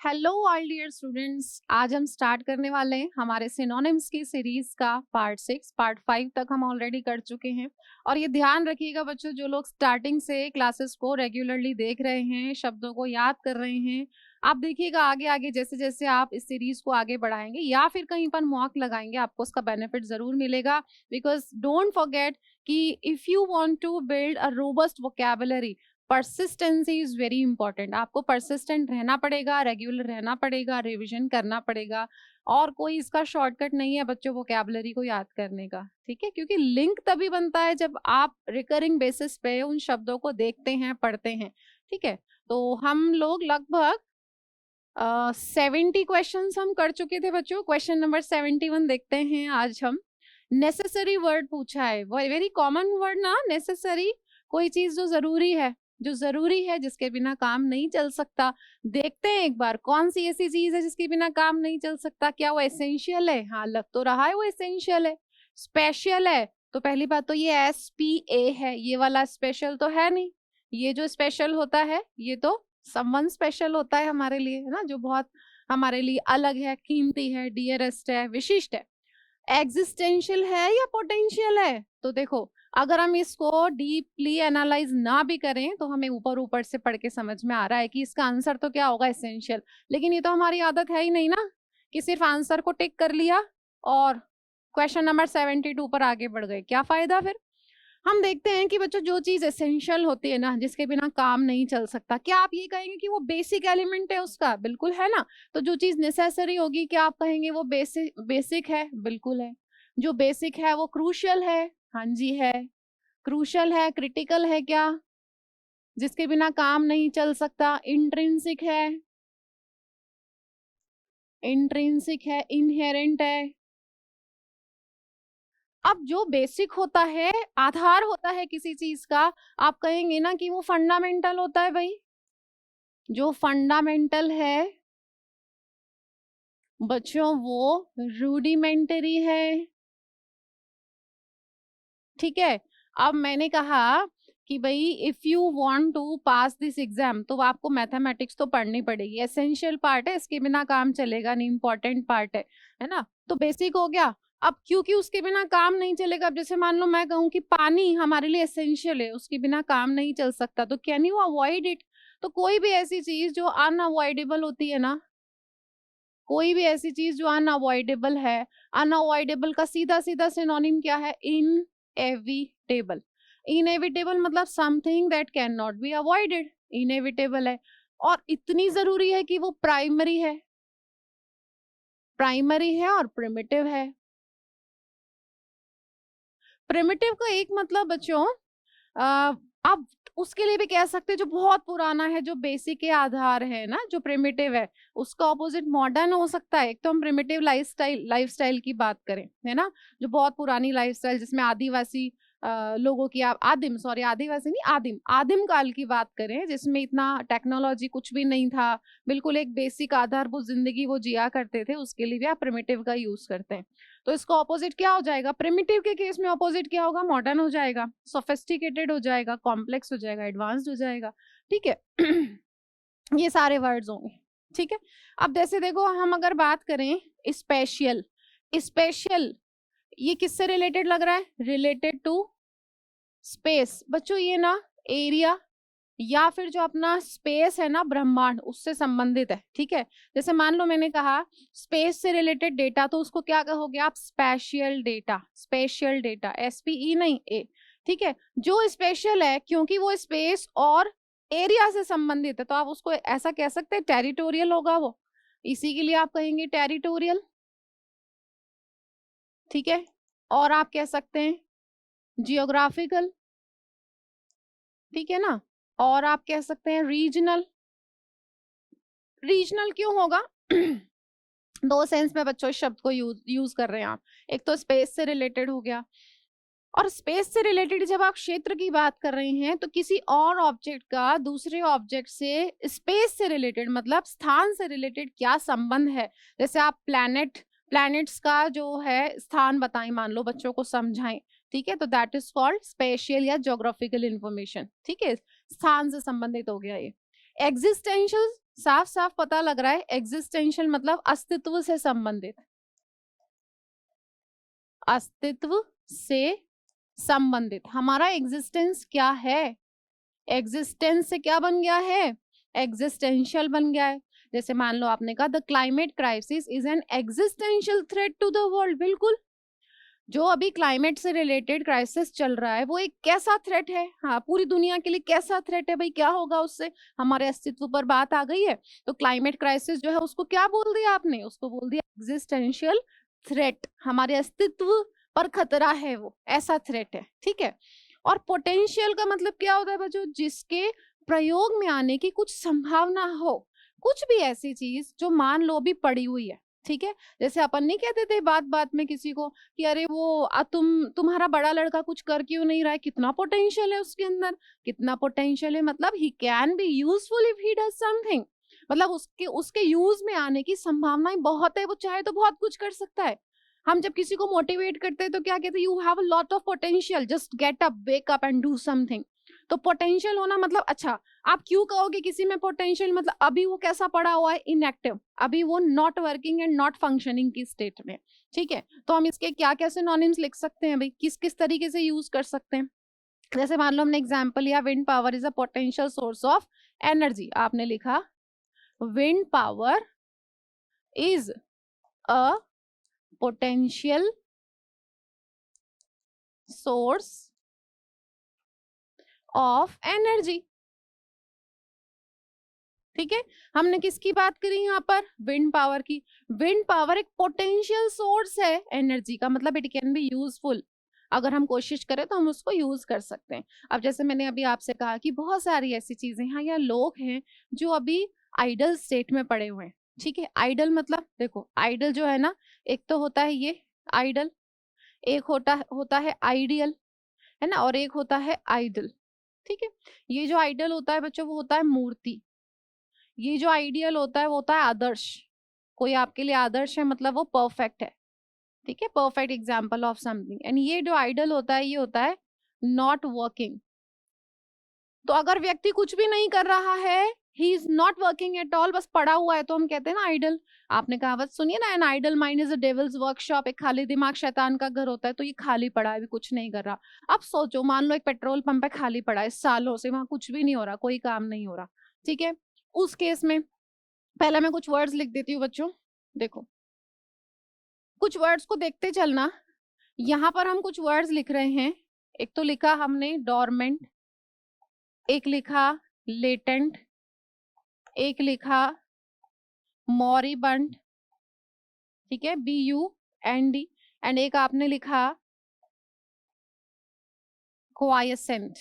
Hello all dear students, आज हम start करने वाले हैं हमारे सिनोनिम्स की सीरीज का पार्ट 6। पार्ट 5 तक हम ऑलरेडी कर चुके हैं। और ये ध्यान रखिएगा बच्चों, जो लोग स्टार्टिंग से क्लासेस को रेगुलरली देख रहे हैं, शब्दों को याद कर रहे हैं, आप देखिएगा आगे आगे जैसे जैसे आप इस सीरीज को आगे बढ़ाएंगे या फिर कहीं पर मॉक लगाएंगे, आपको उसका बेनिफिट जरूर मिलेगा। बिकॉज डोंट फॉरगेट कि if you want to build a robust vocabulary, persistency is very important. आपको परसिस्टेंट रहना पड़ेगा, रेगुलर रहना पड़ेगा, रिवीजन करना पड़ेगा। और कोई इसका शॉर्टकट नहीं है बच्चों वोकैबुलरी को याद करने का, ठीक है? क्योंकि लिंक तभी बनता है जब आप रिकरिंग बेसिस पे उन शब्दों को देखते हैं, पढ़ते हैं, ठीक है? तो हम लोग लगभग 70 क्वेश्चन हम कर चुके थे बच्चों। क्वेश्चन नंबर 71 देखते हैं आज हम। नेसेसरी वर्ड पूछा है, वेरी कॉमन वर्ड ना, नेसेसरी। कोई चीज जो जरूरी है, जिसके बिना काम नहीं चल सकता। देखते हैं एक बार कौन सी ऐसी चीज है जिसके बिना काम नहीं चल सकता। क्या वो एसेंशियल है? हाँ, लग तो रहा है वो एसेंशियल है। स्पेशल है तो पहली बात तो ये SPA है, ये वाला स्पेशल तो है नहीं। ये जो स्पेशल होता है ये तो समवन स्पेशल होता है हमारे लिए, है ना, जो बहुत हमारे लिए अलग है, कीमती है, डियरेस्ट है, विशिष्ट है। एग्जिस्टेंशियल है या पोटेंशियल है? तो देखो, अगर हम इसको डीपली एनालाइज ना भी करें तो हमें ऊपर ऊपर से पढ़ के समझ में आ रहा है कि इसका आंसर तो क्या होगा, एसेंशियल। लेकिन ये तो हमारी आदत है ही नहीं ना कि सिर्फ आंसर को टिक कर लिया और क्वेश्चन नंबर 72 पर आगे बढ़ गए। क्या फायदा फिर? हम देखते हैं कि बच्चों जो चीज एसेंशियल होती है ना, जिसके बिना काम नहीं चल सकता, क्या आप ये कहेंगे कि वो बेसिक एलिमेंट है उसका? बिल्कुल है ना। तो जो चीज नेसेसरी होगी, क्या आप कहेंगे वो बेसिक है? बिल्कुल है। जो बेसिक है वो क्रूशियल है? हाँ जी है। क्रूशियल है, क्रिटिकल है क्या? जिसके बिना काम नहीं चल सकता। इंट्रिंसिक है, इनहेरेंट है। अब जो बेसिक होता है, आधार होता है किसी चीज का, आप कहेंगे ना कि वो फंडामेंटल होता है भाई। जो फंडामेंटल है बच्चों वो रूडिमेंटरी है, ठीक है? अब मैंने कहा कि भाई if you want to pass this exam तो आपको मैथमेटिक्स तो पढ़नी पड़ेगी। एसेंशियल पार्ट है, इसके बिना काम चलेगा नहीं, इंपॉर्टेंट पार्ट है ना। तो बेसिक हो गया। अब क्योंकि उसके बिना काम नहीं चलेगा, अब जैसे मान लो मैं कहूँ कि पानी हमारे लिए एसेंशियल है, उसके बिना काम नहीं चल सकता, तो कैन यू अवॉइड इट? तो कोई भी ऐसी चीज जो अनअवॉइडेबल होती है ना, कोई भी ऐसी चीज जो अनअवॉइडेबल है, अनअवॉइडेबल का सीधा सीधा सिनोनिम क्या है? इनएविटेबल। इनएविटेबल मतलब something that can not be avoided, inevitable है। और इतनी जरूरी है कि वो प्राइमरी है, और प्रिमिटिव है। प्रिमिटिव का एक मतलब बच्चों, आप उसके लिए भी कह सकते हैं जो बहुत पुराना है, जो बेसिक के आधार है ना, जो प्रिमिटिव है। उसका ऑपोजिट मॉडर्न हो सकता है। एक तो हम प्रिमिटिव लाइफस्टाइल की बात करें, है ना, जो बहुत पुरानी लाइफस्टाइल, जिसमें आदिवासी लोगों की, आदिवासी नहीं, आदिम काल की बात करें, जिसमें इतना टेक्नोलॉजी कुछ भी नहीं था, बिल्कुल एक बेसिक आधारभूत जिंदगी वो जिया करते थे, उसके लिए भी आप प्रिमिटिव का यूज करते हैं। तो इसका ऑपोजिट क्या हो जाएगा? प्रिमिटिव के केस में ऑपोजिट क्या होगा? मॉडर्न हो जाएगा, सोफिस्टिकेटेड हो जाएगा, कॉम्प्लेक्स हो जाएगा, एडवांस्ड हो जाएगा, ठीक है? ये सारे वर्ड्स होंगे, ठीक है? अब जैसे देखो, हम अगर बात करें स्पेशल, स्पेशल ये किससे रिलेटेड लग रहा है? Related to space. बच्चों ये ना एरिया या फिर जो अपना स्पेस है ना, ब्रह्मांड, उससे संबंधित है, ठीक है? जैसे मान लो मैंने कहा स्पेस से रिलेटेड डेटा, तो उसको क्या कहोगे आप? Spatial data. Special data, SPE नहीं A, ठीक है? जो स्पेशल है क्योंकि वो स्पेस और एरिया से संबंधित है, तो आप उसको ऐसा कह सकते हैं, टेरिटोरियल होगा वो। इसी के लिए आप कहेंगे टेरिटोरियल, ठीक है? और आप कह सकते हैं जियोग्राफिकल, ठीक है ना? और आप कह सकते हैं रीजनल। रीजनल क्यों होगा? दो सेंस में बच्चों इस शब्द को यूज कर रहे हैं आप। एक तो स्पेस से रिलेटेड हो गया, और स्पेस से रिलेटेड जब आप क्षेत्र की बात कर रहे हैं तो किसी और ऑब्जेक्ट का दूसरे ऑब्जेक्ट से स्पेस से रिलेटेड मतलब स्थान से रिलेटेड क्या संबंध है। जैसे आप प्लैनेट्स का जो है स्थान बताएं, मान लो बच्चों को समझाएं, ठीक है? तो दैट इज कॉल्ड स्पेशियल या ज्योग्राफिकल इंफॉर्मेशन, ठीक है? स्थान से संबंधित हो गया ये। एग्जिस्टेंशियल साफ साफ पता लग रहा है एग्जिस्टेंशियल मतलब अस्तित्व से संबंधित, अस्तित्व से संबंधित। हमारा एग्जिस्टेंस क्या है, एग्जिस्टेंस से क्या बन गया है, एग्जिस्टेंशियल बन गया है। जैसे मान लो आपने कहा the climate crisis is an existential threat to the world. बिल्कुल, जो अभी क्लाइमेट से रिलेटेड क्राइसिस चल रहा है वो एक कैसा थ्रेट है, हाँ पूरी दुनिया के लिए कैसा थ्रेट है भाई, क्या होगा उससे, हमारे अस्तित्व पर बात आ गई है। तो क्लाइमेट क्राइसिस जो है उसको क्या बोल दिया आपने, उसको बोल दिया एग्जिस्टेंशियल थ्रेट, हमारे अस्तित्व पर खतरा है वो, ऐसा थ्रेट है। ठीक है, और पोटेंशियल का मतलब क्या होता है बच्चों, जिसके प्रयोग में आने की कुछ संभावना हो, कुछ भी ऐसी चीज जो मान लो अभी पड़ी हुई है। ठीक है, जैसे अपन नहीं कहते थे बात बात में किसी को कि अरे वो तुम्हारा बड़ा लड़का कुछ कर क्यों नहीं रहा है, कितना पोटेंशियल है उसके अंदर, कितना पोटेंशियल है, मतलब he can be useful if he does something, मतलब उसके उसके यूज में आने की संभावनाएं बहुत है, वो चाहे तो बहुत कुछ कर सकता है। हम जब किसी को मोटिवेट करते हैं तो क्या कहते हैं, you have a lot of potential, just get up, wake up and do something. तो पोटेंशियल होना मतलब, अच्छा आप क्यों कहोगे किसी में पोटेंशियल, मतलब अभी वो कैसा पड़ा हुआ है, इनएक्टिव, अभी वो not working and not functioning की स्टेट में। ठीक है, तो हम इसके क्या क्या सिनोनिम्स लिख सकते हैं भाई, किस किस तरीके से यूज कर सकते हैं। जैसे मान लो हमने एग्जांपल लिया, wind power is a potential source of energy. आपने लिखा wind power is a potential source of energy. ठीक है, हमने किसकी बात करी यहाँ पर, विंड पावर की। विंड पावर एक पोटेंशियल सोर्स है एनर्जी का, मतलब इट कैन बी यूजफुल, अगर हम कोशिश करें तो हम उसको यूज कर सकते हैं। अब जैसे मैंने अभी आपसे कहा कि बहुत सारी ऐसी चीजें हैं या लोग हैं जो अभी आइडल स्टेट में पड़े हुए हैं। ठीक है, आइडल मतलब देखो, आइडल जो है ना, एक तो होता है ये आइडल, एक होता है आइडियल, है ना, और एक होता है आइडल। ठीक है, ये जो आइडल होता है बच्चों वो होता है मूर्ति, ये जो आइडियल होता है वो होता है आदर्श, कोई आपके लिए आदर्श है मतलब वो परफेक्ट है। ठीक है, perfect example of something. And ये जो आइडल होता है ये होता है नॉट वर्किंग। तो अगर व्यक्ति कुछ भी नहीं कर रहा है, he is not working at all, बस पड़ा हुआ है, तो हम कहते हैं ना आइडल। आपने कहावत सुनिए ना, an idle mind is a devil's workshop, एक खाली दिमाग शैतान का घर होता है। तो ये खाली पड़ा है, अभी कुछ नहीं कर रहा। अब सोचो, मान लो एक पेट्रोल पंप है, खाली पड़ा है सालों से, वहां कुछ भी नहीं हो रहा, कोई काम नहीं हो रहा। ठीक है, उस केस में पहले मैं कुछ वर्ड्स लिख देती हूँ बच्चों, देखो कुछ वर्ड्स को देखते चलना। यहाँ पर हम कुछ वर्ड्स लिख रहे हैं, एक तो लिखा हमने डोरमेंट, एक लिखा लेटेंट, एक लिखा मॉरिबंड, ठीक है, BUND, एंड एक आपने लिखा क्वायसेंट।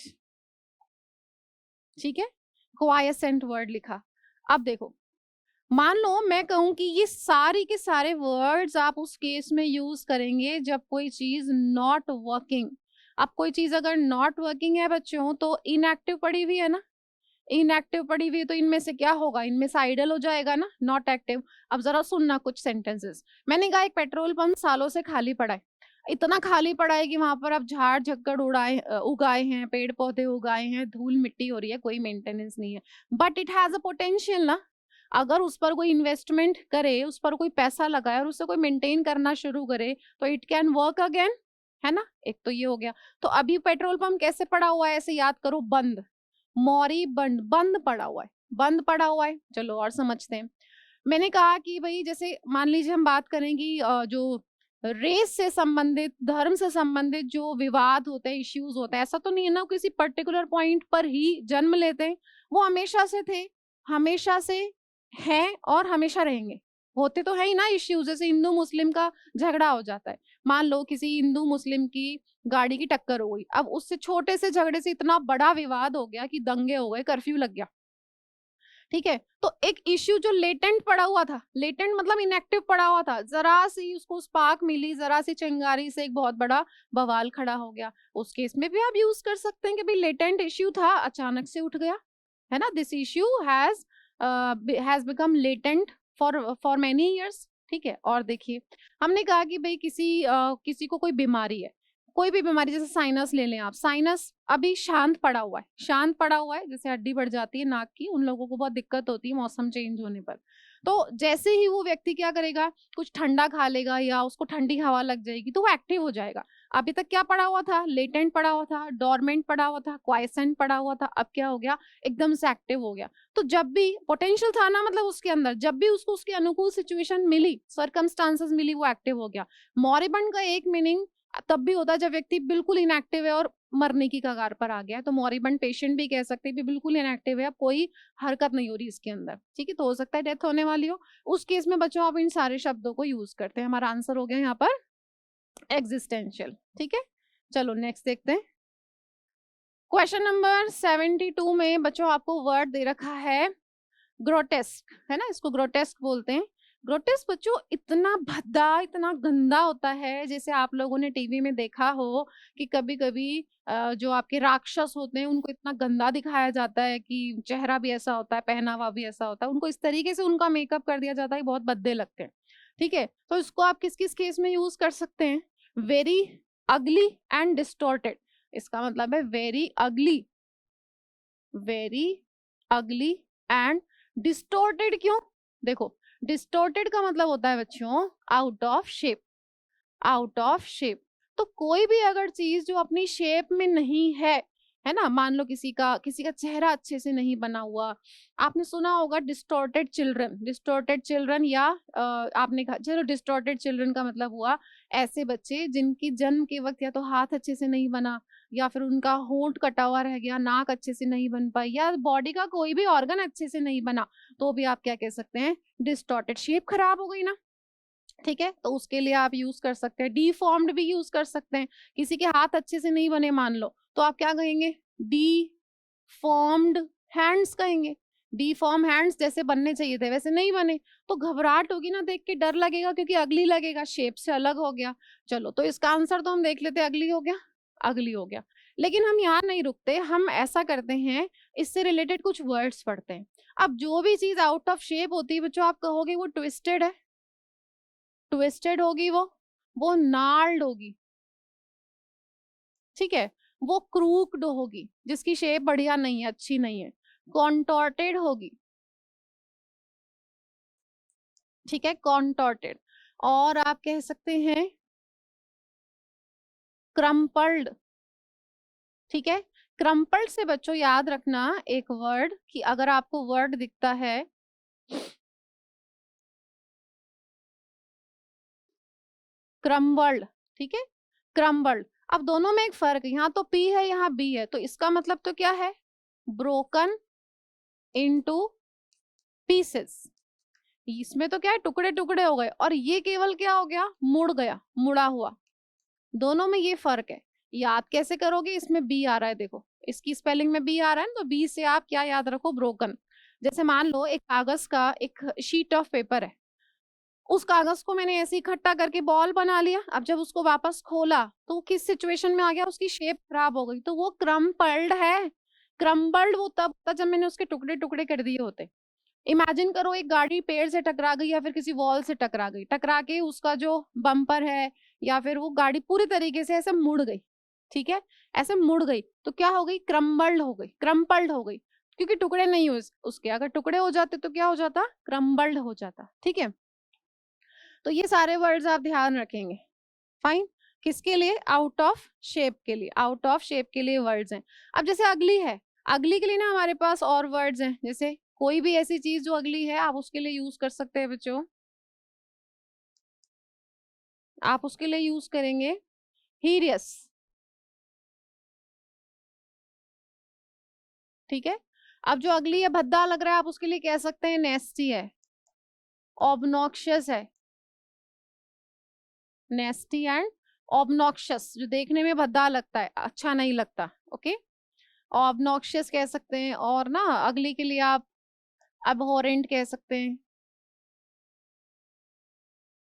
ठीक है, क्वायसेंट वर्ड लिखा। अब देखो, मान लो मैं कहूं कि ये सारी के सारे वर्ड्स आप उस केस में यूज करेंगे जब कोई चीज नॉट वर्किंग। अब कोई चीज अगर नॉट वर्किंग है बच्चों तो इनएक्टिव पड़ी हुई है ना, इनएक्टिव पड़ी हुई है, तो इनमें से क्या होगा, इनमें से आइडल हो जाएगा ना, नॉट एक्टिव। अब जरा सुनना कुछ सेंटेंसेस। मैंने कहा एक पेट्रोल पंप सालों से खाली पड़ा है, इतना खाली पड़ा है कि वहां पर अब झाड़ झक्कड़ उगाए हैं, पेड़ पौधे उगाए हैं, धूल मिट्टी हो रही है, कोई मेंटेनेंस नहीं है, but it has a potential ना। अगर उस पर कोई इन्वेस्टमेंट करे, उस पर कोई पैसा लगाए और उसे कोई मेंटेन करना शुरू करे तो इट कैन वर्क अगेन, है ना। एक तो ये हो गया। तो अभी पेट्रोल पंप कैसे पड़ा हुआ है, ऐसे याद करो, बंद, मौरी बंद, बंद पड़ा हुआ है, बंद पड़ा हुआ है। चलो और समझते हैं। मैंने कहा कि भाई जैसे मान लीजिए हम बात करें कि जो रेस से संबंधित, धर्म से संबंधित जो विवाद होते हैं, इश्यूज होते हैं, ऐसा तो नहीं है ना किसी पर्टिकुलर पॉइंट पर ही जन्म लेते हैं, वो हमेशा से थे, हमेशा से हैं और हमेशा रहेंगे। होते तो है ही ना इश्यूज, जैसे हिंदू मुस्लिम का झगड़ा हो जाता है, मान लो किसी हिंदू मुस्लिम की गाड़ी की टक्कर हो गई, अब उससे छोटे से झगड़े से इतना बड़ा विवाद हो गया कि दंगे हो गए, कर्फ्यू लग गया। ठीक है, तो एक इश्यू जो लेटेंट पड़ा हुआ था, लेटेंट मतलब इनएक्टिव पड़ा हुआ था, जरा सी उसको स्पार्क मिली, जरा सी चिंगारी से एक बहुत बड़ा बवाल खड़ा हो गया, उस केस में भी आप यूज कर सकते हैं कि भाई लेटेंट इश्यू था, अचानक से उठ गया, है ना, this issue has become latent for many years. ठीक है, और देखिए हमने कहा कि भाई किसी को कोई बीमारी है, कोई भी बीमारी, जैसे साइनस ले लें आप, साइनस अभी शांत पड़ा हुआ है, शांत पड़ा हुआ है, जैसे हड्डी बढ़ जाती है नाक की, उन लोगों को बहुत दिक्कत होती है मौसम चेंज होने पर। तो जैसे ही वो व्यक्ति क्या करेगा, कुछ ठंडा खा लेगा या उसको ठंडी हवा लग जाएगी तो वो एक्टिव हो जाएगा। अभी तक क्या पड़ा हुआ था, लेटेंट पड़ा हुआ था, डोरमेंट पड़ा हुआ था, क्वाइसेंट पड़ा हुआ था, अब क्या हो गया, एकदम से एक्टिव हो गया। तो जब भी पोटेंशियल था ना, मतलब उसके अंदर, जब भी उसको उसकी अनुकूल सिचुएशन मिली, सर्कमस्टांसेस मिली, वो एक्टिव हो गया। मॉरिबंड का एक मीनिंग तब भी होता है जब व्यक्ति बिल्कुल इनएक्टिव है और मरने की कगार पर आ गया है, तो मॉरिबंड पेशेंट भी कह सकते हैं भी बिल्कुल इनएक्टिव है, अब कोई हरकत नहीं हो रही इसके अंदर, ठीक है, तो हो सकता है डेथ होने वाली हो। उस केस में बच्चों आप इन सारे शब्दों को यूज करते हैं। हमारा आंसर हो गया यहाँ पर एग्जिस्टेंशियल, ठीक है। चलो नेक्स्ट देखते हैं। क्वेश्चन नंबर 72 में बच्चों आपको वर्ड दे रखा है ग्रोटेस्क, है ना, इसको ग्रोटेस्क बोलते हैं। ग्रोटेस्क बच्चों इतना भद्दा, इतना गंदा होता है, जैसे आप लोगों ने टीवी में देखा हो कि कभी कभी जो आपके राक्षस होते हैं उनको इतना गंदा दिखाया जाता है कि चेहरा भी ऐसा होता है, पहनावा भी ऐसा होता है, उनको इस तरीके से उनका मेकअप कर दिया जाता है, बहुत भद्दे लगते हैं, ठीक है। तो इसको आप किस किस केस में यूज कर सकते हैं, वेरी अगली एंड डिस्टॉर्टेड। इसका मतलब है very ugly, very ugly and distorted. क्यों, देखो डिस्टोर्टेड का मतलब होता है बच्चों out of shape, out of shape. तो कोई भी अगर चीज जो अपनी शेप में नहीं है ना, मान लो किसी का चेहरा अच्छे से नहीं बना हुआ, आपने सुना होगा डिस्टोर्टेड चिल्ड्रन, डिस्टोर्टेड चिल्ड्रन, या आपने कहा, चलो डिस्टोर्टेड चिल्ड्रन का मतलब हुआ ऐसे बच्चे जिनकी जन्म के वक्त या तो हाथ अच्छे से नहीं बना, या फिर उनका होंठ कटा हुआ रह गया, नाक अच्छे से नहीं बन पाई, या बॉडी का कोई भी ऑर्गन अच्छे से नहीं बना, तो भी आप क्या कह सकते हैं, डिस्टॉर्टेड, शेप खराब हो गई ना, ठीक है। तो उसके लिए आप यूज कर सकते हैं, डीफॉर्म्ड भी यूज कर सकते हैं। किसी के हाथ अच्छे से नहीं बने मान लो, तो आप क्या कहेंगे, डीफॉर्म्ड हैंड्स कहेंगे। डीफॉर्म हैंड्स, जैसे बनने चाहिए थे वैसे नहीं बने, तो घबराहट होगी ना, देख के डर लगेगा, क्योंकि अगली लगेगा, शेप से अलग हो गया। चलो तो इसका आंसर तो हम देख लेते, अगली हो गया, अगली हो गया। लेकिन हम यहाँ नहीं रुकते, हम ऐसा करते हैं, इससे रिलेटेड कुछ वर्ड्स पढ़ते हैं। अब जो भी चीज आउट ऑफ शेप होती है बच्चों, आप कहोगे वो ट्विस्टेड है, ट्विस्टेड होगी, वो नाल्ड होगी, ठीक है, वो क्रूक्ड होगी, जिसकी शेप बढ़िया नहीं है, अच्छी नहीं है, कॉन्टॉर्टेड होगी, ठीक है, कॉन्टॉर्टेड। और आप कह सकते हैं क्रम्पल्ड, ठीक है। क्रम्पल्ड से बच्चों याद रखना एक वर्ड, कि अगर आपको वर्ड दिखता है क्रम्बल्ड, ठीक है, क्रम्बल्ड। अब दोनों में एक फर्क है, यहाँ तो पी है यहाँ बी है, तो इसका मतलब तो क्या है, ब्रोकन इनटू पीसेस। इसमें तो क्या है, टुकड़े टुकड़े हो गए, और ये केवल क्या हो गया, मुड़ गया, मुड़ा हुआ। दोनों में ये फर्क है। याद कैसे करोगे, इसमें बी आ रहा है, देखो इसकी स्पेलिंग में बी आ रहा है ना, तो बी से आप क्या याद रखो, ब्रोकन। जैसे मान लो एक कागज का एक शीट ऑफ पेपर है, उस कागज को मैंने ऐसे इकट्ठा करके बॉल बना लिया, अब जब उसको वापस खोला तो वो किस सिचुएशन में आ गया, उसकी शेप खराब हो गई, तो वो क्रम्पल्ड है। क्रम्बल्ड वो तब होता जब मैंने उसके टुकड़े टुकड़े कर दिए होते। इमेजिन करो एक गाड़ी पेड़ से टकरा गई या फिर किसी वॉल से टकरा गई, टकरा के उसका जो बम्पर है या फिर वो गाड़ी पूरी तरीके से ऐसे मुड़ गई, ठीक है, ऐसे मुड़ गई, तो क्या हो गई, क्रम्बल्ड हो गई, क्रम्पल्ड हो गई, क्योंकि टुकड़े नहीं हुए उसके, अगर टुकड़े हो जाते तो क्या हो जाता, क्रम्बल्ड हो जाता, ठीक है। तो ये सारे वर्ड्स आप ध्यान रखेंगे, फाइन। किसके लिए, आउट ऑफ शेप के लिए, आउट ऑफ शेप के लिए वर्ड्स हैं। अब जैसे अगली है, अगली के लिए ना हमारे पास और वर्ड्स हैं, जैसे कोई भी ऐसी चीज जो अगली है आप उसके लिए यूज कर सकते हैं बच्चों, आप उसके लिए यूज करेंगे हीरियस, ठीक है। अब जो अगली है भद्दा लग रहा है, आप उसके लिए कह सकते हैं नेस्टी है, ऑब्नॉक्शियस है, नेस्टी एंड ऑब्नॉक्शियस, जो देखने में भद्दा लगता है, अच्छा नहीं लगता, ओके, ऑब्नॉक्शियस कह सकते हैं। और ना अगली के लिए आप अबहॉरेंट कह सकते हैं,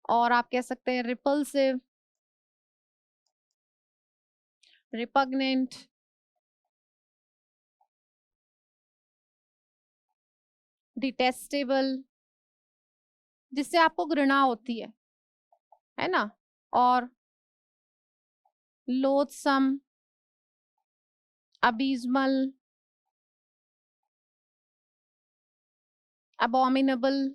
और आप कह सकते हैं रिपल्सिव, रिपग्नेंट, डिटेस्टेबल, जिससे आपको घृणा होती है ना, और loathsome, abysmal, abominable,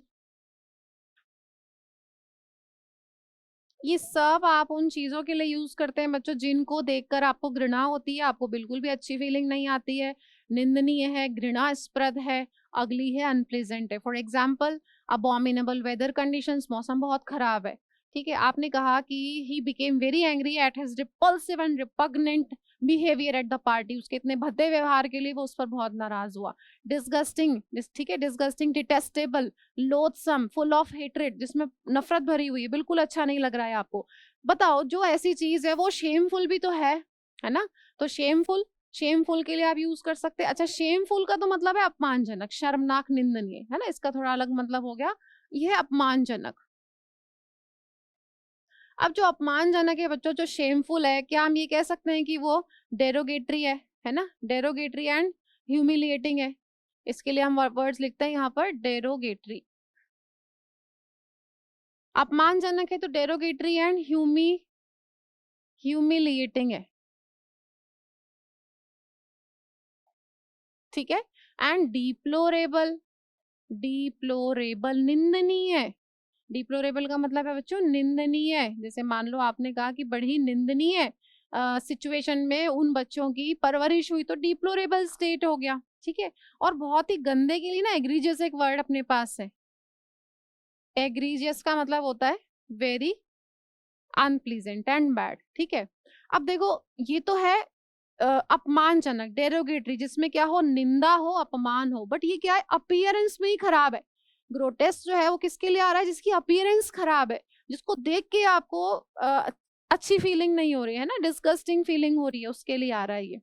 ये सब आप उन चीजों के लिए यूज करते हैं बच्चों जिनको देखकर आपको घृणा होती है, आपको बिल्कुल भी अच्छी फीलिंग नहीं आती है, निंदनीय है, घृणास्पद है, अगली है, अनप्लेजेंट है। फॉर एग्जाम्पल अबॉमिनेबल, वेदर कंडीशंस, मौसम बहुत खराब है, ठीक है। आपने कहा कि he became very angry at his repulsive and repugnant behaviour at the party, उसके इतने भद्दे व्यवहार के लिए वो उस पर बहुत नाराज हुआ। डिस्गस्टिंग, ठीक है, disgusting, detestable, loathsome, full of hatred, जिसमें नफरत भरी हुई है, बिल्कुल अच्छा नहीं लग रहा है आपको। बताओ जो ऐसी चीज है वो शेमफुल भी तो है ना। तो शेमफुल, शेमफुल के लिए आप यूज कर सकते हैं। अच्छा, शेमफुल का तो मतलब है अपमानजनक, शर्मनाक, निंदनीय, है ना, इसका थोड़ा अलग मतलब हो गया, यह अपमानजनक। अब जो अपमानजनक है बच्चों, जो शेमफुल है, क्या हम ये कह सकते हैं कि वो डेरोगेटरी है ना, डेरोगेटरी एंड ह्यूमिलिएटिंग है। इसके लिए हम वर्ड्स लिखते हैं यहाँ पर, डेरोगेटरी। अपमानजनक है तो डेरोगेटरी एंड ह्यूमिलिएटिंग है, ठीक है। एंड डिप्लोरेबल, डिप्लोरेबल निंदनीय है। डिप्लोरेबल का मतलब है बच्चों निंदनीय है। जैसे मान लो आपने कहा कि बड़ी निंदनीय सिचुएशन में उन बच्चों की परवरिश हुई, तो डिप्लोरेबल स्टेट हो गया, ठीक है। और बहुत ही गंदे के लिए ना एग्रीजियस एक वर्ड अपने पास है। एग्रीजियस का मतलब होता है वेरी अनप्लीजेंट एंड बैड, ठीक है। अब देखो ये तो है अपमानजनक, डेरोगेटरी, जिसमें क्या हो, निंदा हो, अपमान हो, बट ये क्या है, अपीयरेंस में ही खराब है। ग्रोटेस्क जो है वो किसके लिए आ रहा है, जिसकी अपीयरेंस खराब है, जिसको देख के आपको अच्छी फीलिंग नहीं हो रही है ना, डिस्गस्टिंग फीलिंग हो रही है, उसके लिए आ रहा है ये।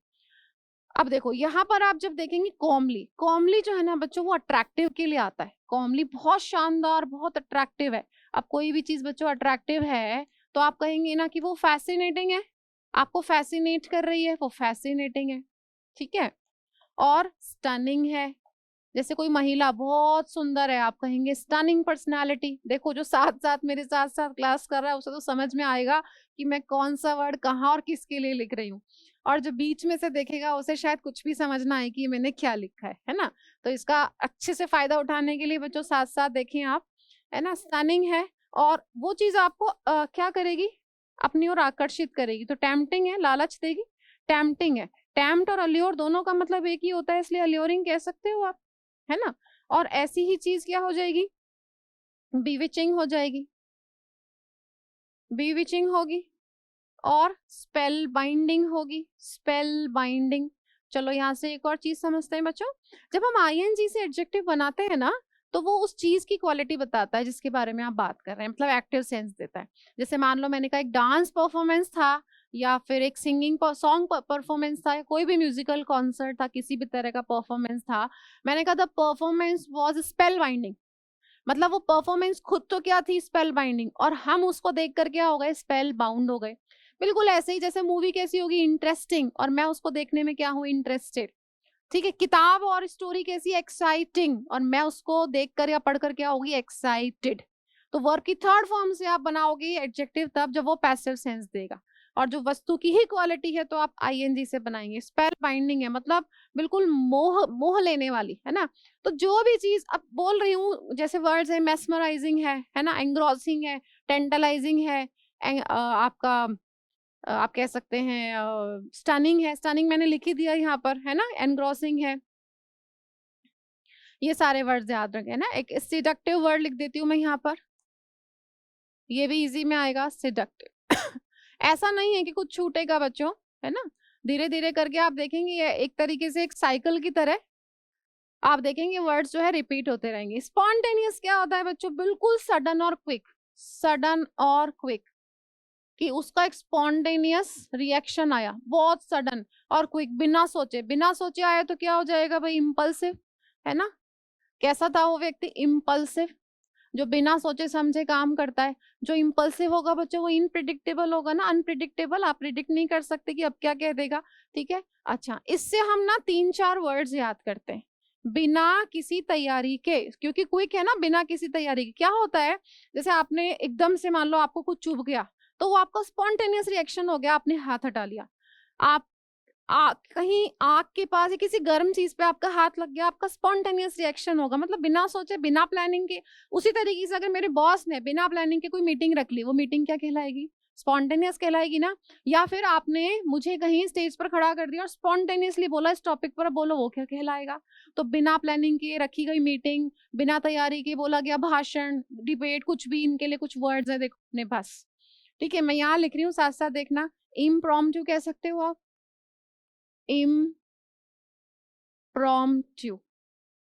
अब देखो यहाँ पर आप जब देखेंगे कॉमली, कॉमली जो है ना बच्चों वो अट्रैक्टिव के लिए आता है। कॉमली बहुत शानदार, बहुत अट्रैक्टिव है। अब कोई भी चीज बच्चों अट्रैक्टिव है तो आप कहेंगे ना कि वो फैसिनेटिंग है, आपको फैसिनेट कर रही है, वो फैसिनेटिंग है, ठीक है। और स्टनिंग है, जैसे कोई महिला बहुत सुंदर है, आप कहेंगे स्टनिंग पर्सनालिटी। देखो जो साथ साथ मेरे साथ साथ क्लास कर रहा है उसे तो समझ में आएगा कि मैं कौन सा वर्ड कहाँ और किसके लिए लिख रही हूँ, और जो बीच में से देखेगा उसे शायद कुछ भी समझ ना आए कि मैंने क्या लिखा है ना। तो इसका अच्छे से फायदा उठाने के लिए बच्चों साथ साथ देखें आप, है ना, स्टनिंग है, और वो चीज आपको क्या करेगी, अपनी ओर आकर्षित करेगी। तो टेम्पटिंग है, लालच देगी, टेम्पटिंग है। टेम्प्ट और अल्योर दोनों का मतलब एक ही होता है, इसलिए अल्योरिंग कह सकते हो आप, है ना। और ऐसी ही चीज क्या हो जाएगी, बीविचिंग हो जाएगी, बीविचिंग होगी, और स्पेल बाइंडिंग होगी, स्पेल बाइंडिंग। चलो यहाँ से एक और चीज समझते हैं बच्चों, जब हम आईएनजी से एडजेक्टिव बनाते हैं ना तो वो उस चीज की क्वालिटी बताता है जिसके बारे में आप बात कर रहे हैं, मतलब एक्टिव सेंस देता है। जैसे मान लो मैंने कहा एक डांस परफॉर्मेंस था, या फिर एक सिंगिंग सॉन्ग परफॉर्मेंस था, या कोई भी म्यूजिकल कॉन्सर्ट था, किसी भी तरह का परफॉर्मेंस था, मैंने कहा the performance was spell binding, मतलब वो परफॉर्मेंस खुद तो क्या थी, स्पेल बाइंडिंग, और हम उसको देख कर क्या हो गए, स्पेल बाउंड हो गए। बिल्कुल ऐसे ही जैसे मूवी कैसी होगी, इंटरेस्टिंग, और मैं उसको देखने में क्या हूँ, इंटरेस्टेड, ठीक है। किताब और स्टोरी कैसी, एक्साइटिंग, और मैं उसको देखकर या पढ़कर क्या होगी, एक्साइटेड। तो वर्ब की थर्ड फॉर्म से आप बनाओगे एडजेक्टिव तब जब वो पैसिव सेंस देगा, और जो वस्तु की ही क्वालिटी है तो आप आईएनजी से बनाएंगे। स्पेल बाइंडिंग है मतलब बिल्कुल मोह मोह लेने वाली, है ना। तो जो भी चीज अब बोल रही हूँ, जैसे वर्ड्स है, मेस्मराइजिंग है ना, एंग्रॉसिंग है, टेंटलाइजिंग है, आपका आप कह सकते हैं स्टनिंग है, स्टनिंग मैंने लिख ही दिया यहाँ पर, है ना, एनग्रॉसिंग है। ये सारे वर्ड्स याद रखें ना। एक सिडक्टिव वर्ड लिख देती हूँ मैं यहाँ पर, ये भी इजी में आएगा, सिडक्टिव। ऐसा नहीं है कि कुछ छूटेगा बच्चों, है ना, धीरे धीरे करके आप देखेंगे ये एक तरीके से एक साइकिल की तरह आप देखेंगे वर्ड्स जो है रिपीट होते रहेंगे। स्पॉन्टेनियस क्या होता है बच्चों, बिल्कुल सडन और क्विक, सडन और क्विक, कि उसका एक स्पॉन्टेनियस रिएक्शन आया, बहुत सडन और क्विक, बिना सोचे आया तो क्या हो जाएगा भाई, इम्पल्सिव, है ना। कैसा था वो व्यक्ति, इम्पल्सिव, जो बिना सोचे समझे काम करता है। जो इम्पल्सिव होगा बच्चों वो इनप्रिडिक्टेबल होगा ना, अनप्रिडिक्टेबल, आप प्रिडिक्ट नहीं कर सकते कि अब क्या कह देगा, ठीक है। अच्छा, इससे हम ना 3-4 वर्ड्स याद करते हैं, बिना किसी तैयारी के, क्योंकि क्विक है ना, बिना किसी तैयारी के। क्या होता है, जैसे आपने एकदम से मान लो आपको कुछ चुभ गया, तो वो आपका स्पॉन्टेनियस रिएक्शन हो गया, आपने हाथ हटा लिया। आप कहीं आग के पास या किसी गर्म चीज पे आपका हाथ लग गया, आपका स्पॉन्टेनियस रिएक्शन होगा, मतलब बिना सोचे बिना प्लानिंग के। उसी तरीके से अगर मेरे बॉस ने बिना प्लानिंग के कोई मीटिंग रख ली, वो मीटिंग क्या कहलाएगी? स्पॉन्टेनियस कहलाएगी ना। या फिर आपने मुझे कहीं स्टेज पर खड़ा कर दिया और स्पॉन्टेनियसली बोला इस टॉपिक पर बोलो, वो क्या कहलाएगा? तो बिना प्लानिंग के रखी गई मीटिंग, बिना तैयारी के बोला गया भाषण, डिबेट, कुछ भी, इनके लिए कुछ वर्ड्स है देखो अपने पास। ठीक है, मैं यहाँ लिख रही हूँ, साथ साथ देखना। इम्प्रॉम्प्टू कह सकते हो आप, इम्प्रॉम्प्टू।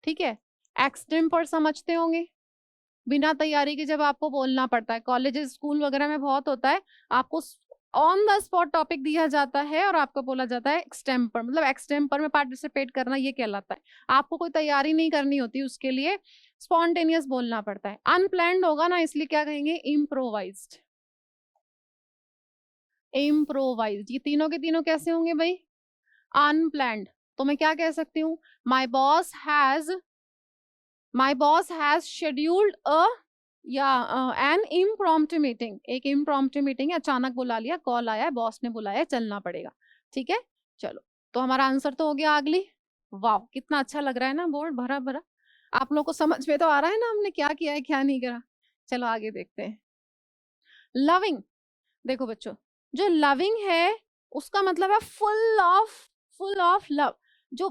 ठीक है, एक्सटेम्पर समझते होंगे, बिना तैयारी के जब आपको बोलना पड़ता है, कॉलेजेस स्कूल वगैरह में बहुत होता है, आपको ऑन द स्पॉट टॉपिक दिया जाता है और आपको बोला जाता है एक्सटेम्पर, मतलब एक्सटेम्पर में पार्टिसिपेट करना ये कहलाता है। आपको कोई तैयारी नहीं करनी होती, उसके लिए स्पॉन्टेनियस बोलना पड़ता है। अनप्लैंड होगा ना, इसलिए क्या कहेंगे? इम्प्रोवाइज्ड। इम्प्रोवाइज्ड, ये तीनों के तीनों कैसे होंगे भाई? अनप्लैंड। तो मैं क्या कह सकती हूँ? माई बॉस हैज शेड्यूल्ड अ या एन इम्प्रॉम्प्टू मीटिंग। एक इम्प्रॉम्प्टू मीटिंग है, अचानक बुला लिया, कॉल आया है, बॉस ने बुलाया, चलना पड़ेगा। ठीक है, चलो, तो हमारा आंसर तो हो गया अगली। वाह, कितना अच्छा लग रहा है ना बोर्ड, भरा भरा। आप लोगों को समझ में तो आ रहा है ना हमने क्या किया है क्या नहीं करा। चलो आगे देखते हैं। लविंग, देखो बच्चों, जो लविंग है उसका मतलब है फुल ऑफ लव, जो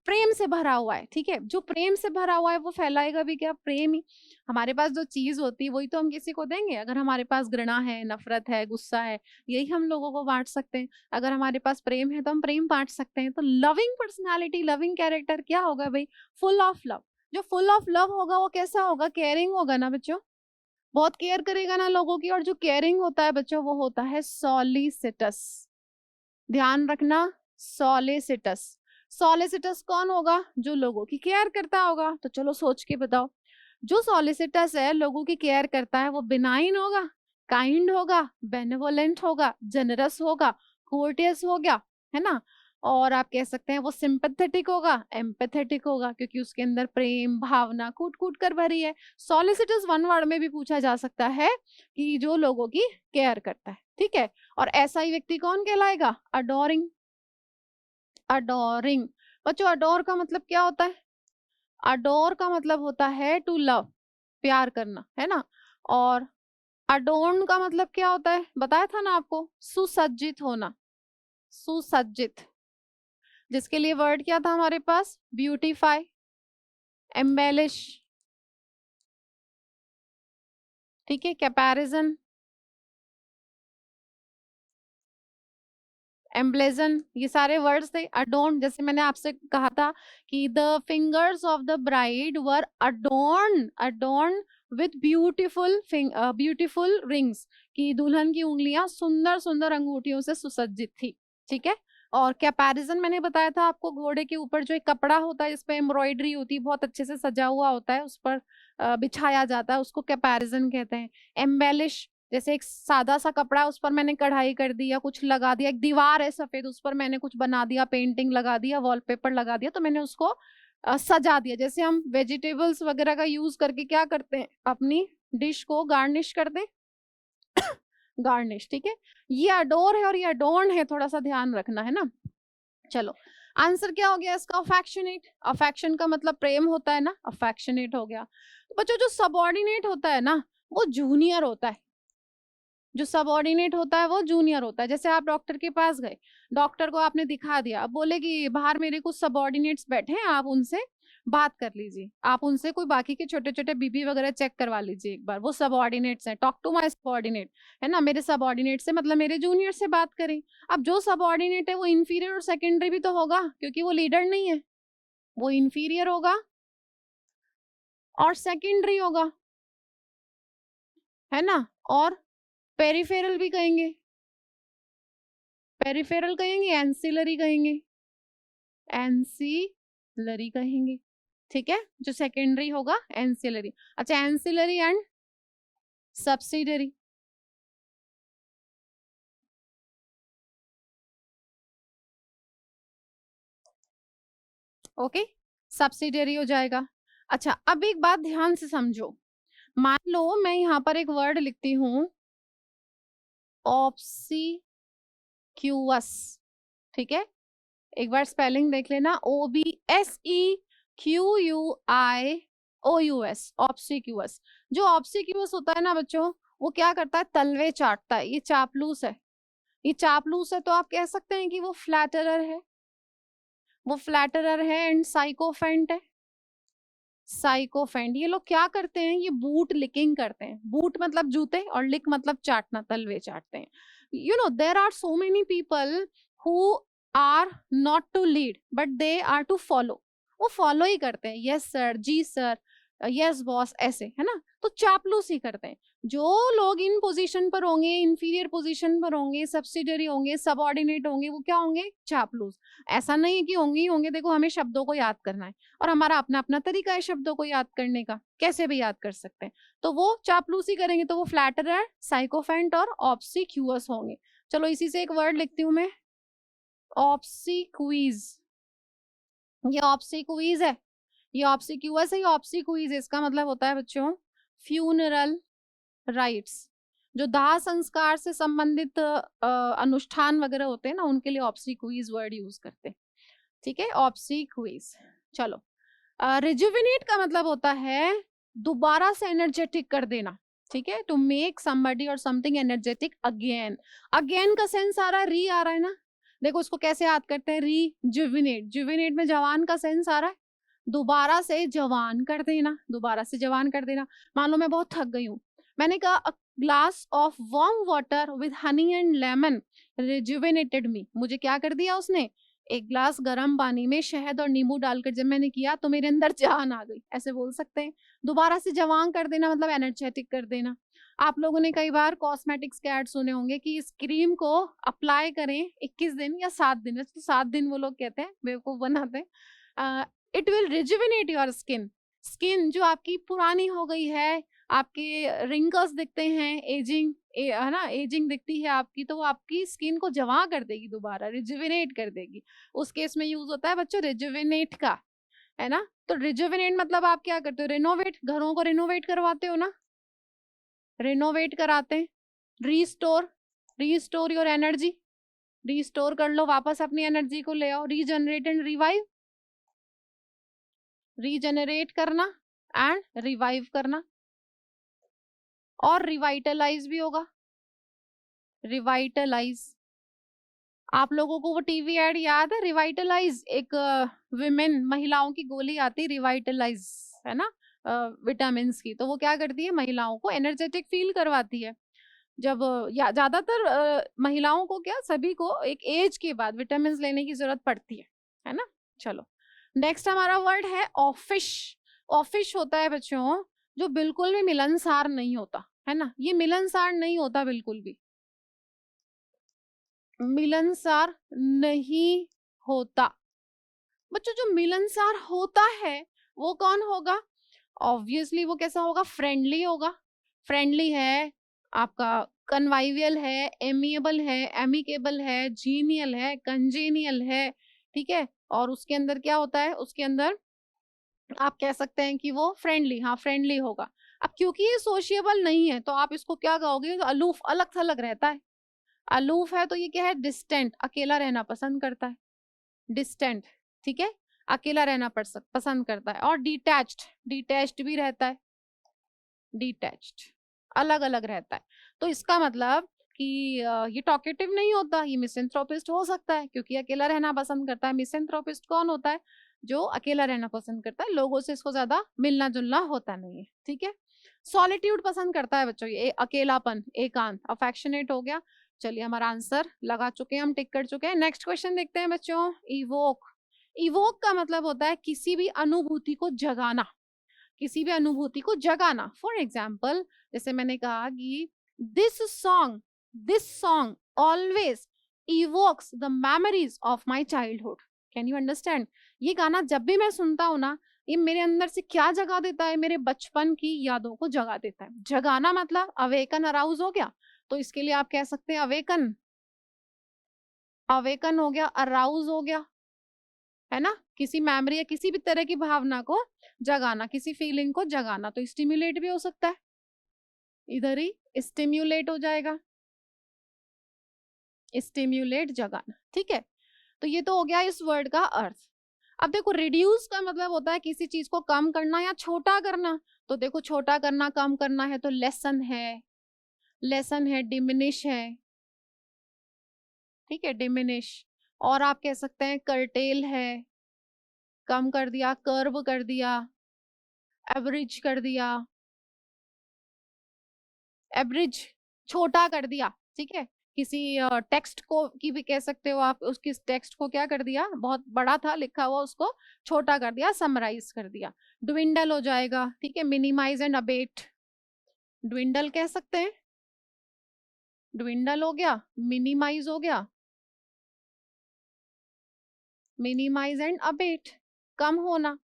प्रेम से भरा हुआ है। ठीक है, जो प्रेम से भरा हुआ है वो फैलाएगा भी क्या? प्रेम ही। हमारे पास जो चीज होती है वही तो हम किसी को देंगे। अगर हमारे पास घृणा है, नफरत है, गुस्सा है, यही हम लोगों को बांट सकते हैं। अगर हमारे पास प्रेम है तो हम प्रेम बांट सकते हैं। तो लविंग पर्सनालिटी, लविंग कैरेक्टर क्या होगा भाई? Full of love. जो फुल ऑफ लव होगा वो कैसा होगा? केयरिंग होगा ना बच्चों, बहुत केयर करेगा ना लोगों की। और जो केयरिंग होता है बच्चों वो होता है सॉलिसिटस। ध्यान रखना, सॉलिसिटस। सॉलिसिटस कौन होगा? जो लोगों की केयर करता होगा। तो चलो सोच के बताओ, जो सॉलिसिटस है, लोगों की केयर करता है, वो बिनाइन होगा, काइंड होगा, बेनेवोलेंट होगा, जनरस होगा, कोर्टियस हो गया, है ना? और आप कह सकते हैं वो सिंपैथेटिक होगा, एम्पैथेटिक होगा, क्योंकि उसके अंदर प्रेम भावना कूट कूट कर भरी है। सॉलिसिटस वन वर्ड में भी पूछा जा सकता है कि जो लोगों की केयर करता है। ठीक है, और ऐसा ही व्यक्ति कौन कहलाएगा? अडोरिंग। अडोरिंग, बच्चों अडोर का मतलब क्या होता है? अडोर का मतलब होता है टू लव, प्यार करना, है ना? और अडोर्न का मतलब क्या होता है? बताया था ना आपको, सुसज्जित होना, सुसज्जित। जिसके लिए वर्ड क्या था हमारे पास? Beautify, embellish. ठीक है, कंपैरिजन, एम्ब्लेजन, ये सारे वर्ड्स थे। अडोन, जैसे मैंने आपसे कहा था कि the fingers of the bride were adorn with beautiful rings, कि दुल्हन की उंगलियां सुंदर सुंदर अंगूठियों से सुसज्जित थी। ठीक है, और कंपैरिजन मैंने बताया था आपको, घोड़े के ऊपर जो एक कपड़ा होता है जिसपे एम्ब्रॉयडरी होती है, बहुत अच्छे से सजा हुआ होता है, उस पर बिछाया जाता है, उसको कंपैरिजन कहते हैं। एम्बेलिश, जैसे एक सादा सा कपड़ा, उस पर मैंने कढ़ाई कर दी या कुछ लगा दिया। एक दीवार है सफेद, उस पर मैंने कुछ बना दिया, पेंटिंग लगा दिया, वॉलपेपर लगा दिया, तो मैंने उसको सजा दिया। जैसे हम वेजिटेबल्स वगैरह का यूज करके क्या करते हैं? अपनी डिश को गार्निश करते हैं। गार्निश, ठीक है। ये अडोर है और ये अडोर्न है, थोड़ा सा ध्यान रखना है ना। चलो, आंसर क्या हो गया इसका? अफेक्शनेट। अफेक्शन का मतलब प्रेम होता है ना, अफेक्शनेट हो गया। तो बच्चों जो सबऑर्डिनेट होता है ना, वो जूनियर होता है। जो सबऑर्डिनेट होता है वो जूनियर होता है। जैसे आप डॉक्टर के पास गए, डॉक्टर को आपने दिखा दिया, अब बोले कि बाहर मेरे कुछ सबऑर्डिनेट्स बैठे हैं, आप उनसे बात कर लीजिए, आप उनसे कोई बाकी के छोटे छोटे बीपी वगैरह चेक करवा लीजिए एक बार, वो सबऑर्डिनेट्स हैं, टॉक टू माय सबऑर्डिनेट, है ना? मेरे सबऑर्डिनेट से मतलब मेरे जूनियर से बात करें। अब जो सबऑर्डिनेट है वो इंफीरियर और सेकेंडरी भी तो होगा, क्योंकि वो लीडर नहीं है, वो इंफीरियर होगा और सेकेंडरी होगा, है ना? और पेरिफेरल भी कहेंगे, पेरिफेरल कहेंगे, एंसिलरी कहेंगे, एंसिलरी कहेंगे। ठीक है, जो सेकेंडरी होगा एंसिलरी। अच्छा, ancillary and subsidiary, okay, subsidiary हो जाएगा। अच्छा, अब एक बात ध्यान से समझो, मान लो मैं यहाँ पर एक वर्ड लिखती हूँ ऑब्सीक्यूअस, ठीक है, एक बार स्पेलिंग देख लेना, OBSEQUIOUS, ऑब्सीक्यूअस। जो ऑब्सीक्यूअस होता है ना बच्चों, वो क्या करता है, तलवे चाटता है, ये चापलूस है, ये चापलूस है, तो आप कह सकते हैं कि वो फ्लैटरर है, वो फ्लैटरर है एंड साइकोफेंट है, साइकोफेंट। ये लोग क्या करते हैं, ये बूट लिकिंग करते हैं, बूट मतलब जूते और लिक मतलब चाटना, तलवे चाटते हैं। You know there are so many people who are not to lead but they are to follow, वो फॉलो ही करते हैं, यस सर, जी सर, यस बॉस, ऐसे है ना, तो चापलूस ही करते हैं। जो लोग इन पोजीशन पर होंगे, इंफीरियर पोजीशन पर होंगे, सब्सिडियरी होंगे, सबऑर्डिनेट होंगे, वो क्या होंगे, चापलूस। ऐसा नहीं है कि होंगे ही होंगे, देखो हमें शब्दों को याद करना है और हमारा अपना अपना तरीका है शब्दों को याद करने का, कैसे भी याद कर सकते हैं, तो वो चापलूसी करेंगे, तो वो फ्लैटरर, साइकोफेंट और ऑब्सीक्यूअस होंगे। चलो इसी से एक वर्ड लिखती हूँ मैं, ऑब्सीक्वीज। ये ऑब्सीक्वीज है, ये ऑब्सीक्यूअस है, ये ऑब्सीक्वीज है। इसका मतलब होता है बच्चों फ्यूनरल राइट्स, जो दाह संस्कार से संबंधित अनुष्ठान वगैरह होते हैं ना, उनके लिए ऑब्सीक्वीज वर्ड यूज करते हैं, ठीक है, ऑब्सीक्वीज। चलो, रिजुविनेट का मतलब होता है दोबारा से एनर्जेटिक कर देना, ठीक है, टू मेक समबडी और समथिंग एनर्जेटिक अगेन। अगेन का सेंस आ रहा है, री आ रहा है ना, देखो इसको कैसे याद करते हैं, रिजुविनेट, जुविनेट में जवान का सेंस आ रहा है, दोबारा से जवान कर देना, दोबारा से जवान कर देना। मान लो मैं बहुत थक गई हूँ, मैंने कहा a glass of warm water with honey and lemon rejuvenated me, मुझे क्या कर दिया उसने, एक ग्लास गर्म पानी में शहद और नींबू डालकर जब मैंने किया तो मेरे अंदर जान आ गई, ऐसे बोल सकते हैं। दोबारा से जवान कर देना मतलब एनर्जेटिक कर देना। आप लोगों ने कई बार कॉस्मेटिक्स के ऐड सुने होंगे कि इस क्रीम को अप्लाई करें 21 दिन या 7 दिन, तो 7 दिन वो लोग कहते हैं, बेवकूफ बनाते हैं। It will rejuvenate your skin, skin जो आपकी पुरानी हो गई है, आपके रिंकल्स दिखते हैं, एजिंग है ना, एजिंग दिखती है आपकी, तो वो आपकी स्किन को जमा कर देगी, दोबारा रिजुविनेट कर देगी। उस केस में यूज होता है बच्चों रिजुविनेट का, है ना। तो रिजुविनेट मतलब आप क्या करते हो, रिनोवेट, घरों को रिनोवेट करवाते हो ना, रिनोवेट कराते हैं। Restore, restore your energy, restore कर लो, वापस अपनी एनर्जी को ले आओ। रीजनरेट एंड रिवाइव, रीजनरेट करना एंड रिवाइव करना। और रिवाइटलाइज भी होगा, रिवाइटलाइज। आप लोगों को वो टीवी एड याद है, रिवाइटलाइज, एक विमेन, महिलाओं की गोली आती रिवाइटलाइज, है ना, विटामिन की, तो वो क्या करती है, महिलाओं को एनर्जेटिक फील करवाती है। जब या ज्यादातर महिलाओं को क्या, सभी को एक एज के बाद विटामिन लेने की जरूरत पड़ती है ना। चलो नेक्स्ट हमारा वर्ड है ऑफिश। ऑफिश होता है बच्चों जो बिल्कुल भी मिलनसार नहीं होता, है ना, ये मिलनसार नहीं होता, बिल्कुल भी मिलनसार नहीं होता। बच्चों जो मिलनसार होता है वो कौन होगा, ऑब्वियसली वो कैसा होगा, फ्रेंडली होगा। फ्रेंडली है आपका, कन्वाइवियल है, एमिएबल है, एमिकेबल है, जीनियल है, कंजेनियल है, ठीक है। और उसके अंदर क्या होता है, उसके अंदर आप कह सकते हैं कि वो फ्रेंडली, हाँ फ्रेंडली होगा। अब क्योंकि ये सोशिएबल नहीं है तो आप इसको क्या कहोगे, तो अलूफ, अलग थलग रहता है। अलूफ है तो ये क्या है, डिस्टेंट, अकेला रहना पसंद करता है, डिस्टेंट, ठीक है, अकेला रहना पसंद करता है। और डिटैच्ड, डिटैच्ड भी रहता है, डिटैच्ड, अलग अलग रहता है। तो इसका मतलब कि ये टॉकेटिव नहीं होता, ये मिसेंथ्रोपिस्ट हो सकता है क्योंकि अकेला रहना पसंद करता है। मिसेंथ्रोपिस्ट कौन होता है, जो अकेला रहना पसंद करता है, लोगों से इसको ज्यादा मिलना जुलना होता नहीं है, ठीक है। सॉलिट्यूड पसंद करता है बच्चों, ये अकेलापन, एकांत, अफेक्शनेट हो गया। चलिए हमारा आंसर लगा चुके हैं हम, टिक कर चुके हैं। नेक्स्ट क्वेश्चन देखते हैं बच्चों, इवोक। इवोक का मतलब होता है किसी भी अनुभूति को जगाना, किसी भी अनुभूति को जगाना। फॉर एग्जाम्पल जैसे मैंने कहा कि this song always evokes the memories of my childhood. Can you understand, ये गाना जब भी मैं सुनता हूँ ना, ये मेरे अंदर से क्या जगा देता है, मेरे बचपन की यादों को जगा देता है। जगाना मतलब अवेकन, अराउज हो गया, तो इसके लिए आप कह सकते हैं अवेकन, अवेकन हो गया, अराउज हो गया, है ना, किसी मेमोरी या किसी भी तरह की भावना को जगाना, किसी फीलिंग को जगाना। तो स्टिम्युलेट भी हो सकता है, इधर ही स्टिम्युलेट हो जाएगा। स्टिम्युलेट जगाना, ठीक है। तो ये तो हो गया इस वर्ड का अर्थ। अब देखो रिड्यूस का मतलब होता है किसी चीज को कम करना या छोटा करना। तो देखो छोटा करना कम करना है तो लेसन है, लेसन है, डिमिनिश है, ठीक है, डिमिनिश। और आप कह सकते हैं कर्टेल है, कम कर दिया, कर्व कर दिया, एवरेज कर दिया, एवरेज छोटा कर दिया, ठीक है। किसी टेक्स्ट को की भी कह सकते हो आप, उसकी टेक्स्ट को क्या कर दिया, बहुत बड़ा था लिखा हुआ उसको छोटा कर दिया, समराइज कर दिया। ड्विंडल हो जाएगा, ठीक है, मिनिमाइज एंड अबेट, ड्विंडल कह सकते हैं, ड्विंडल हो गया, मिनिमाइज हो गया, मिनिमाइज एंड अबेट, कम होना।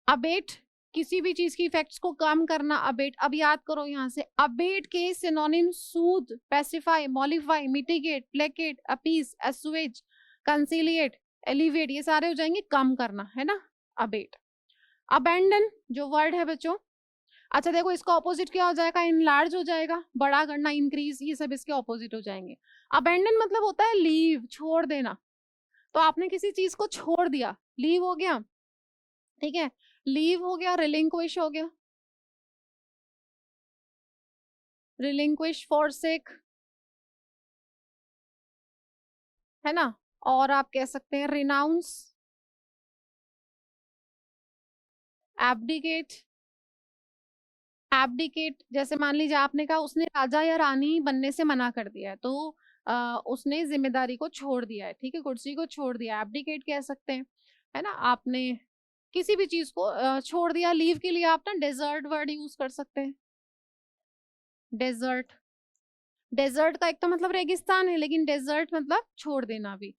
अबेट किसी भी चीज की इफेक्ट्स को कम करना, अबेट। अब याद करो यहाँ से अबेट के synonym soothe, pacify, mollify, mitigate, placate, appease, assuage, conciliate, alleviate, ये सारे हो जाएंगे कम करना, है ना, अबेट। अबेंडन जो वर्ड है बच्चों, अच्छा देखो इसका ऑपोजिट क्या हो जाएगा, इनलार्ज हो जाएगा, बड़ा करना, इंक्रीज, ये सब इसके ऑपोजिट हो जाएंगे। अबेंडन मतलब होता है लीव, छोड़ देना। तो आपने किसी चीज को छोड़ दिया, लीव हो गया, ठीक है, लीव हो गया, रिलिंक्विश हो गया, रिलिंक्विश, फॉरसेक, है ना। और आप कह सकते हैं रिनाउंस, एब्डिकेट, एब्डिकेट जैसे मान लीजिए आपने कहा उसने राजा या रानी बनने से मना कर दिया है, तो उसने जिम्मेदारी को छोड़ दिया है, ठीक है, कुर्सी को छोड़ दिया, एब्डिकेट कह सकते हैं, है ना। आपने किसी भी चीज को छोड़ दिया, लीव के लिए आप ना डेजर्ट वर्ड यूज कर सकते हैं, डेजर्ट। डेजर्ट का एक तो मतलब रेगिस्तान है, लेकिन डेजर्ट मतलब छोड़ देना भी।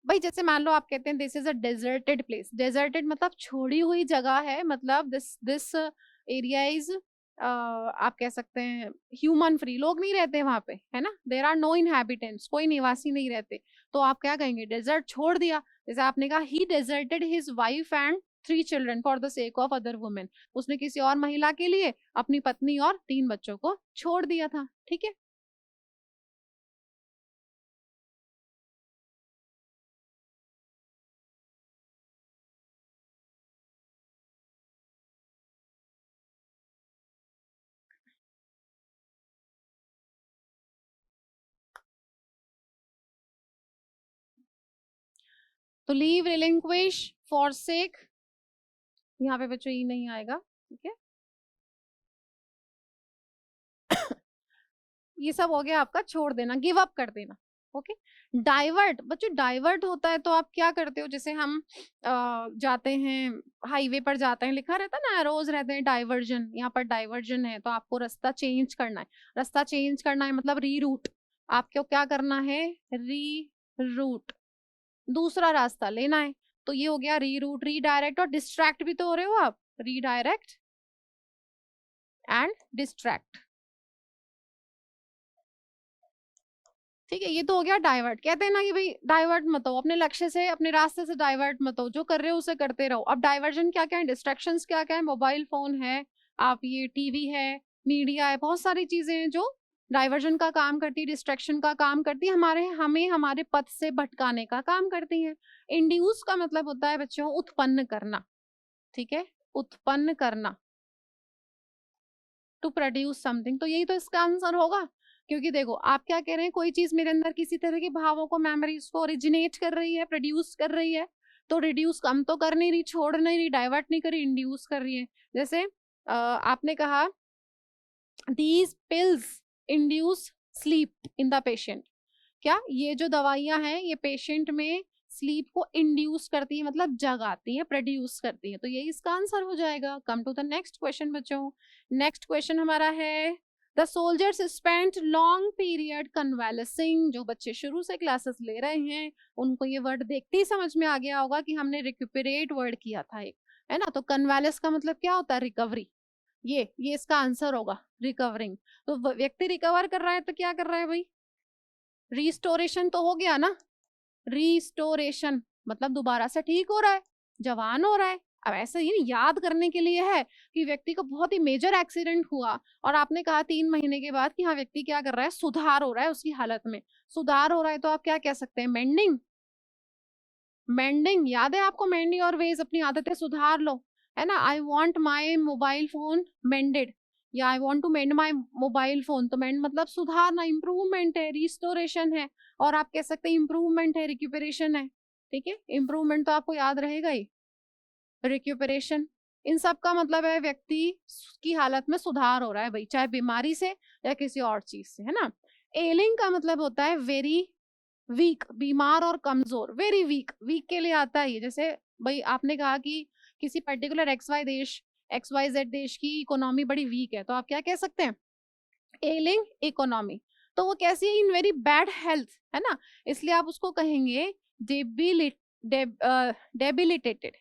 भाई जैसे मान लो आप कहते हैं this is a deserted place, deserted मतलब छोड़ी हुई जगह है, मतलब दिस दिस एरिया इज, आप कह सकते हैं ह्यूमन फ्री, लोग नहीं रहते वहां पे, है ना, देर आर नो इनहेबिटेंट्स, कोई निवासी नहीं रहते। तो आप क्या कहेंगे, डेजर्ट छोड़ दिया। जैसे आपने कहा he deserted his wife and 3 children for the sake of other women, उसने किसी और महिला के लिए अपनी पत्नी और 3 बच्चों को छोड़ दिया था, ठीक है। तो लीव, रिलिंक्विश, फॉरसेक, यहाँ पे बच्चों ई नहीं आएगा, ठीक है। ये सब हो गया आपका छोड़ देना, गिव अप कर देना, ओके। डाइवर्ट बच्चों, डाइवर्ट होता है तो आप क्या करते हो, जैसे हम जाते हैं हाईवे पर जाते हैं, लिखा रहता है ना, रोज रहते हैं डाइवर्जन, यहाँ पर डाइवर्जन है तो आपको रास्ता चेंज करना है, रास्ता चेंज करना है मतलब रीरूट, आपको क्या करना है, री रूट, दूसरा रास्ता लेना है। तो ये हो गया रीरूट, रीडायरेक्ट, और डिस्ट्रैक्ट भी तो हो रहे हो आप, रीडायरेक्ट एंड डिस्ट्रैक्ट, ठीक है। ये तो हो गया डाइवर्ट, कहते हैं ना कि भाई डाइवर्ट मत हो, अपने लक्ष्य से, अपने रास्ते से डाइवर्ट मत हो, जो कर रहे हो उसे करते रहो। अब डाइवर्जन क्या क्या है, डिस्ट्रैक्शंस क्या क्या है, मोबाइल फोन है, आप ये टीवी है, मीडिया है, बहुत सारी चीजें हैं जो डाइवर्जन का काम करती है, डिस्ट्रैक्शन का काम करती है, हमें हमारे पथ से भटकाने का काम करती है। इंड्यूस का मतलब होता है बच्चों उत्पन्न करना, ठीक है, उत्पन्न करना, टू प्रोड्यूस समथिंग, तो यही तो इसका आंसर होगा। क्योंकि देखो आप क्या कह रहे हैं, कोई चीज मेरे अंदर किसी तरह के भावों को, मेमोरीज को ओरिजिनेट कर रही है, प्रोड्यूस कर रही है, तो रिड्यूस कम तो कर नहीं रही, छोड़ नहीं रही, डाइवर्ट नहीं कर रही, इंड्यूस कर रही है। जैसे आपने कहा these pills induce sleep in the patient, क्या ये जो दवाइयां हैं ये पेशेंट में स्लीप को इंड्यूस करती है, मतलब जगाती है, प्रोड्यूस करती है, तो यही इसका आंसर हो जाएगा। Come to the next question बच्चों, नेक्स्ट क्वेश्चन हमारा है the soldiers spent long period convalescing, जो बच्चे शुरू से क्लासेस ले रहे हैं उनको ये वर्ड देखते ही समझ में आ गया होगा कि हमने रिक्यूपरेट वर्ड किया था एक, है ना। तो कन्वेलेस का मतलब क्या होता है, रिकवरी, ये इसका आंसर होगा, रिकवरिंग। तो व्यक्ति रिकवर कर रहा है तो क्या कर रहा है भाई, रिस्टोरेशन तो हो गया ना, रिस्टोरेशन मतलब दोबारा से ठीक हो रहा है, जवान हो रहा है, अब ऐसा ये नहीं याद करने के लिए है कि व्यक्ति को बहुत ही मेजर एक्सीडेंट हुआ और आपने कहा 3 महीने के बाद कि हाँ व्यक्ति क्या कर रहा है, सुधार हो रहा है उसकी हालत में, सुधार हो रहा है, तो आप क्या कह सकते हैं, मेंडिंग। मेंडिंग याद है आपको, मेंडी और वेज, अपनी आदतें सुधार लो, है ना। I want my mobile phone mended, या I want to mend my mobile phone, तो मेंड मतलब सुधारना, इंप्रूवमेंट है, रिस्टोरेशन है, और आप कह सकते हैं इंप्रूवमेंट है, रिक्यूपरेशन है, ठीक है। इंप्रूवमेंट तो आपको याद रहेगा ही, रिक्यूपरेशन, इन सब का मतलब है व्यक्ति की हालत में सुधार हो रहा है भाई, चाहे बीमारी से या किसी और चीज से, है ना। एलिंग का मतलब होता है वेरी वीक, बीमार और कमजोर, वेरी वीक, वीक के लिए आता है ये, जैसे भाई आपने कहा कि किसी पर्टिकुलर XYZ देश की इकोनॉमी बड़ी वीक है, तो आप क्या कह सकते हैं, एलिंग इकोनॉमी। तो वो कैसी है, इन वेरी बैड हेल्थ, है ना, इसलिए आप उसको कहेंगे डेबिलिटेटेड, डेबिलिटेटेड,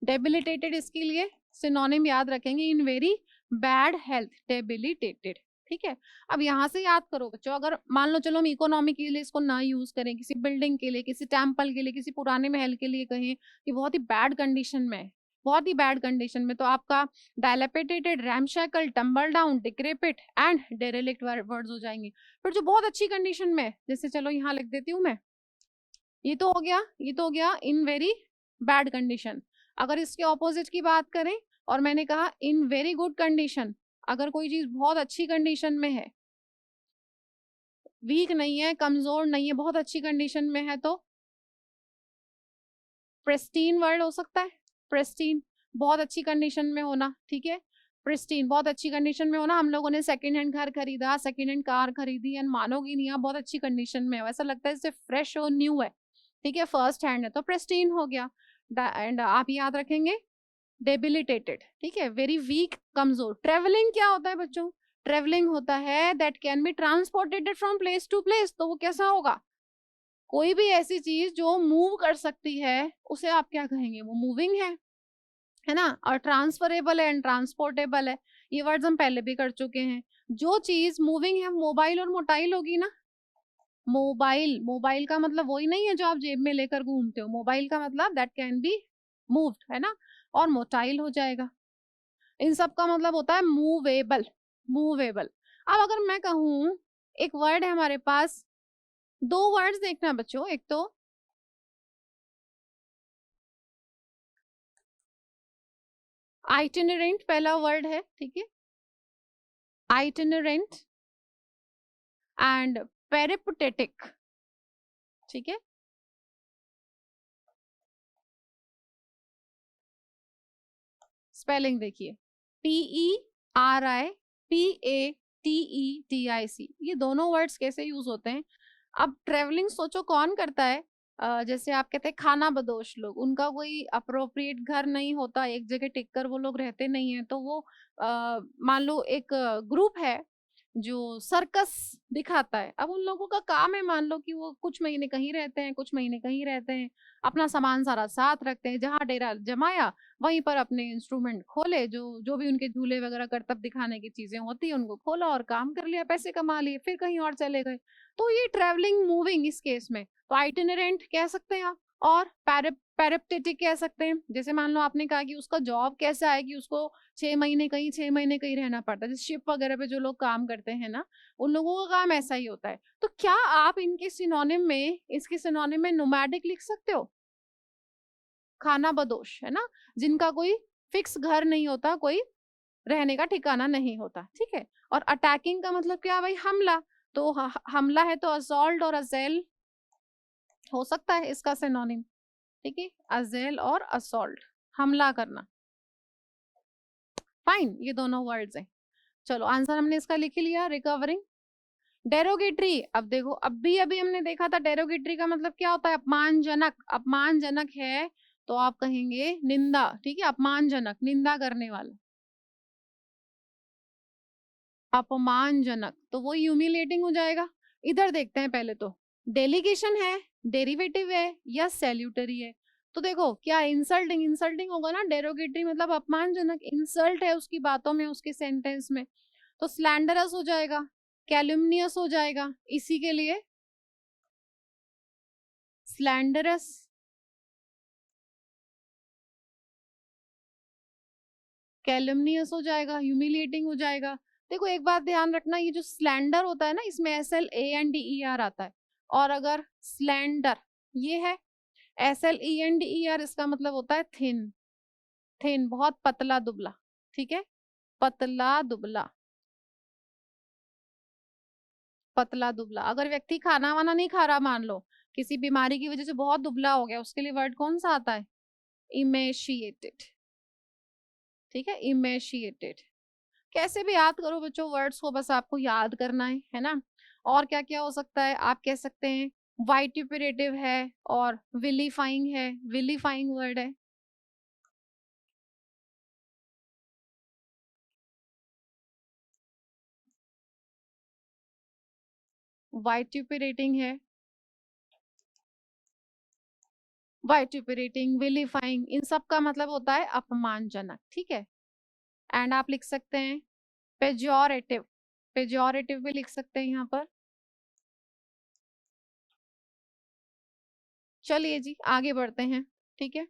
डेबिलिटेटेड इसके लिए सिनोनिम याद रखेंगे, in very bad health, debilitated, ठीक है। अब यहाँ से याद करो बच्चों, अगर मान लो चलो हम इकोनॉमी के लिए इसको ना यूज करें, किसी बिल्डिंग के लिए, किसी टेम्पल के लिए, किसी पुराने महल के लिए कहें कि बहुत ही बैड कंडीशन में है, बहुत ही बैड कंडीशन में, तो आपका डायलेपिटेटेड, रैमशैकल, टम्बल डाउन, डिक्रेपिट एंड डेरेलिक्ट वर्ड्स हो जाएंगे। फिर जो बहुत अच्छी कंडीशन में, जैसे चलो यहाँ लिख देती हूँ मैं, ये तो हो गया, ये तो हो गया इन वेरी बैड कंडीशन। अगर इसके ऑपोजिट की बात करें और मैंने कहा इन वेरी गुड कंडीशन, अगर कोई चीज बहुत अच्छी कंडीशन में है, वीक नहीं है, कमजोर नहीं है, बहुत अच्छी कंडीशन में है, तो प्रेस्टीन वर्ड हो सकता है, प्रेस्टीन, बहुत अच्छी कंडीशन में होना, ठीक है। प्रिस्टीन, बहुत अच्छी कंडीशन में होना, हम लोगों ने सेकंड हैंड घर खरीदा, सेकंड हैंड कार खरीदी, एंड मानोगी नहीं आप बहुत अच्छी कंडीशन में है, वैसा लगता है जैसे फ्रेश और न्यू है, ठीक है, फर्स्ट हैंड है, तो प्रेस्टीन हो गया। एंड आप याद रखेंगे डेबिलिटेटेड, ठीक है, वेरी वीक, कमजोर। ट्रेवलिंग क्या होता है बच्चों, ट्रेवलिंग होता है that can be transported from place to place, तो वो कैसा होगा, कोई भी ऐसी चीज जो मूव कर सकती है उसे आप क्या कहेंगे, वो मूविंग है ना। और ट्रांसफरेबल है एंड ट्रांसपोर्टेबल है, ये वर्ड्स हम पहले भी कर चुके हैं। जो चीज मूविंग है, मोबाइल और मोटाइल होगी ना, मोबाइल, मोबाइल का मतलब वही नहीं है जो आप जेब में लेकर घूमते हो, मोबाइल का मतलब दैट कैन बी मूव्ड, है ना, और मोटाइल हो जाएगा। इन सब का मतलब होता है मूवेबल, मूवेबल। अब अगर मैं कहूं, एक वर्ड है हमारे पास, दो वर्ड्स देखना बच्चों, एक तो आइटिनरेंट पहला वर्ड है, ठीक है, आइटिनरेंट एंड पेरिपेटेटिक, ठीक है। स्पेलिंग देखिए, PERIPATETIC, ये दोनों वर्ड्स कैसे यूज होते हैं। अब ट्रेवलिंग सोचो कौन करता है, जैसे आप कहते हैं खाना बदोश लोग, उनका कोई अप्रोप्रिएट घर नहीं होता, एक जगह टिक कर वो लोग रहते नहीं है, तो वो मान लो एक ग्रुप है जो सर्कस दिखाता है, अब उन लोगों का काम है, मान लो कि वो कुछ महीने कहीं रहते हैं, कुछ महीने कहीं रहते हैं, अपना सामान सारा साथ रखते हैं, जहाँ डेरा जमाया वहीं पर अपने इंस्ट्रूमेंट खोले, जो जो भी उनके झूले वगैरह करतब दिखाने की चीजें होती है उनको खोला और काम कर लिया, पैसे कमा लिए, फिर कहीं और चले गए। तो ये ट्रैवलिंग मूविंग इस केस में, तो आइटिनरेंट कह सकते हैं आप, और पैरेप्टेटिक कह सकते हैं। जैसे मान लो आपने कहा कि उसका जॉब कैसा है कि उसको 6 महीने कहीं 6 महीने कहीं रहना पड़ता है, जैसे शिप वगैरह पे जो लोग काम करते हैं ना, उन लोगों का काम ऐसा ही होता है। तो क्या आप इनके सिनोनिम में, इसके सिनोनिम में नोमैडिक लिख सकते हो, खाना बदोश, है ना, जिनका कोई फिक्स घर नहीं होता, कोई रहने का ठिकाना नहीं होता, ठीक है। और अटैकिंग का मतलब क्या भाई, हमला, तो हमला है तो असॉल्ट और अजेल हो सकता है इसका सिनोनिम, ठीक है, अजेल और असॉल्ट, हमला करना, फाइन, ये दोनों वर्ड्स हैं। चलो आंसर हमने इसका लिख ही लिया, रिकवरिंग। डेरोगेटरी, अब देखो अभी अभी हमने देखा था डेरोगेटरी का मतलब क्या होता है, अपमानजनक, अपमानजनक है तो आप कहेंगे निंदा, ठीक है, अपमानजनक, निंदा करने वाला, अपमानजनक, तो वो ह्यूमिलेटिंग हो जाएगा। इधर देखते हैं पहले तो, डेलीगेशन है, डेरिवेटिव है, या सैल्यूटरी है। तो देखो क्या इंसल्टिंग, इंसल्टिंग होगा ना, डेरोगेटरी मतलब अपमानजनक, इंसल्ट है उसकी बातों में, उसके सेंटेंस में, तो स्लैंडरस हो जाएगा, कैलुमनियस हो जाएगा, इसी के लिए स्लैंडरस, कैलमनियस हो जाएगा, ह्यूमिलिएटिंग हो जाएगा। देखो एक बात ध्यान रखना, ये जो स्लैंडर होता है ना, इसमें SLANDER आता है, और अगर स्लैंडर ये है SLENDER, इसका मतलब होता है थिन। थिन बहुत पतला दुबला, ठीक है, पतला दुबला, पतला दुबला। अगर व्यक्ति खाना वाना नहीं खा रहा, मान लो किसी बीमारी की वजह से बहुत दुबला हो गया, उसके लिए वर्ड कौन सा आता है? इमेशिएटेड, ठीक है, इमेशिएटेड। कैसे भी याद करो बच्चों वर्ड्स को, बस आपको याद करना है ना। और क्या क्या हो सकता है, आप कह सकते हैं वाइट्यूपरेटिव है और विलीफाइंग है, विलीफाइंग वर्ड है। वाइट्यूपरेटिंग है, वाइट्यूपरेटिंग, विलीफाइंग, इन सब का मतलब होता है अपमानजनक, ठीक है। एंड आप लिख सकते हैं पेजोरेटिव, पेजोरेटिव भी लिख सकते हैं यहाँ पर। चलिए जी आगे बढ़ते हैं, ठीक है।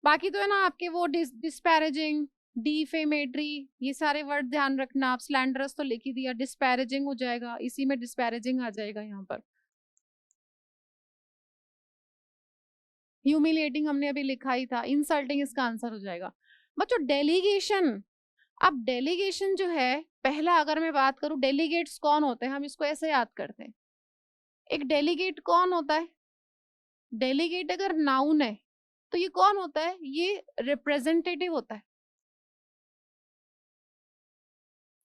बाकी तो है ना आपके वो डिस्पैरेजिंग, डिफेमेटरी, ये सारे वर्ड ध्यान रखना। आप स्लैंडरस तो लिख ही दिया, डिस्पैरेजिंग हो जाएगा, इसी में डिस्पैरेजिंग आ जाएगा यहाँ पर। ह्यूमिलिएटिंग हमने अभी लिखा ही था, इंसल्टिंग इसका आंसर हो जाएगा। बच्चों डेलीगेशन, अब डेलीगेशन जो है, पहला अगर मैं बात करूं डेलीगेट्स कौन होते हैं, हम इसको ऐसे याद करते हैं। एक डेलीगेट कौन होता है? डेलीगेट अगर नाउन है तो ये कौन होता है? ये रिप्रेजेंटेटिव होता है,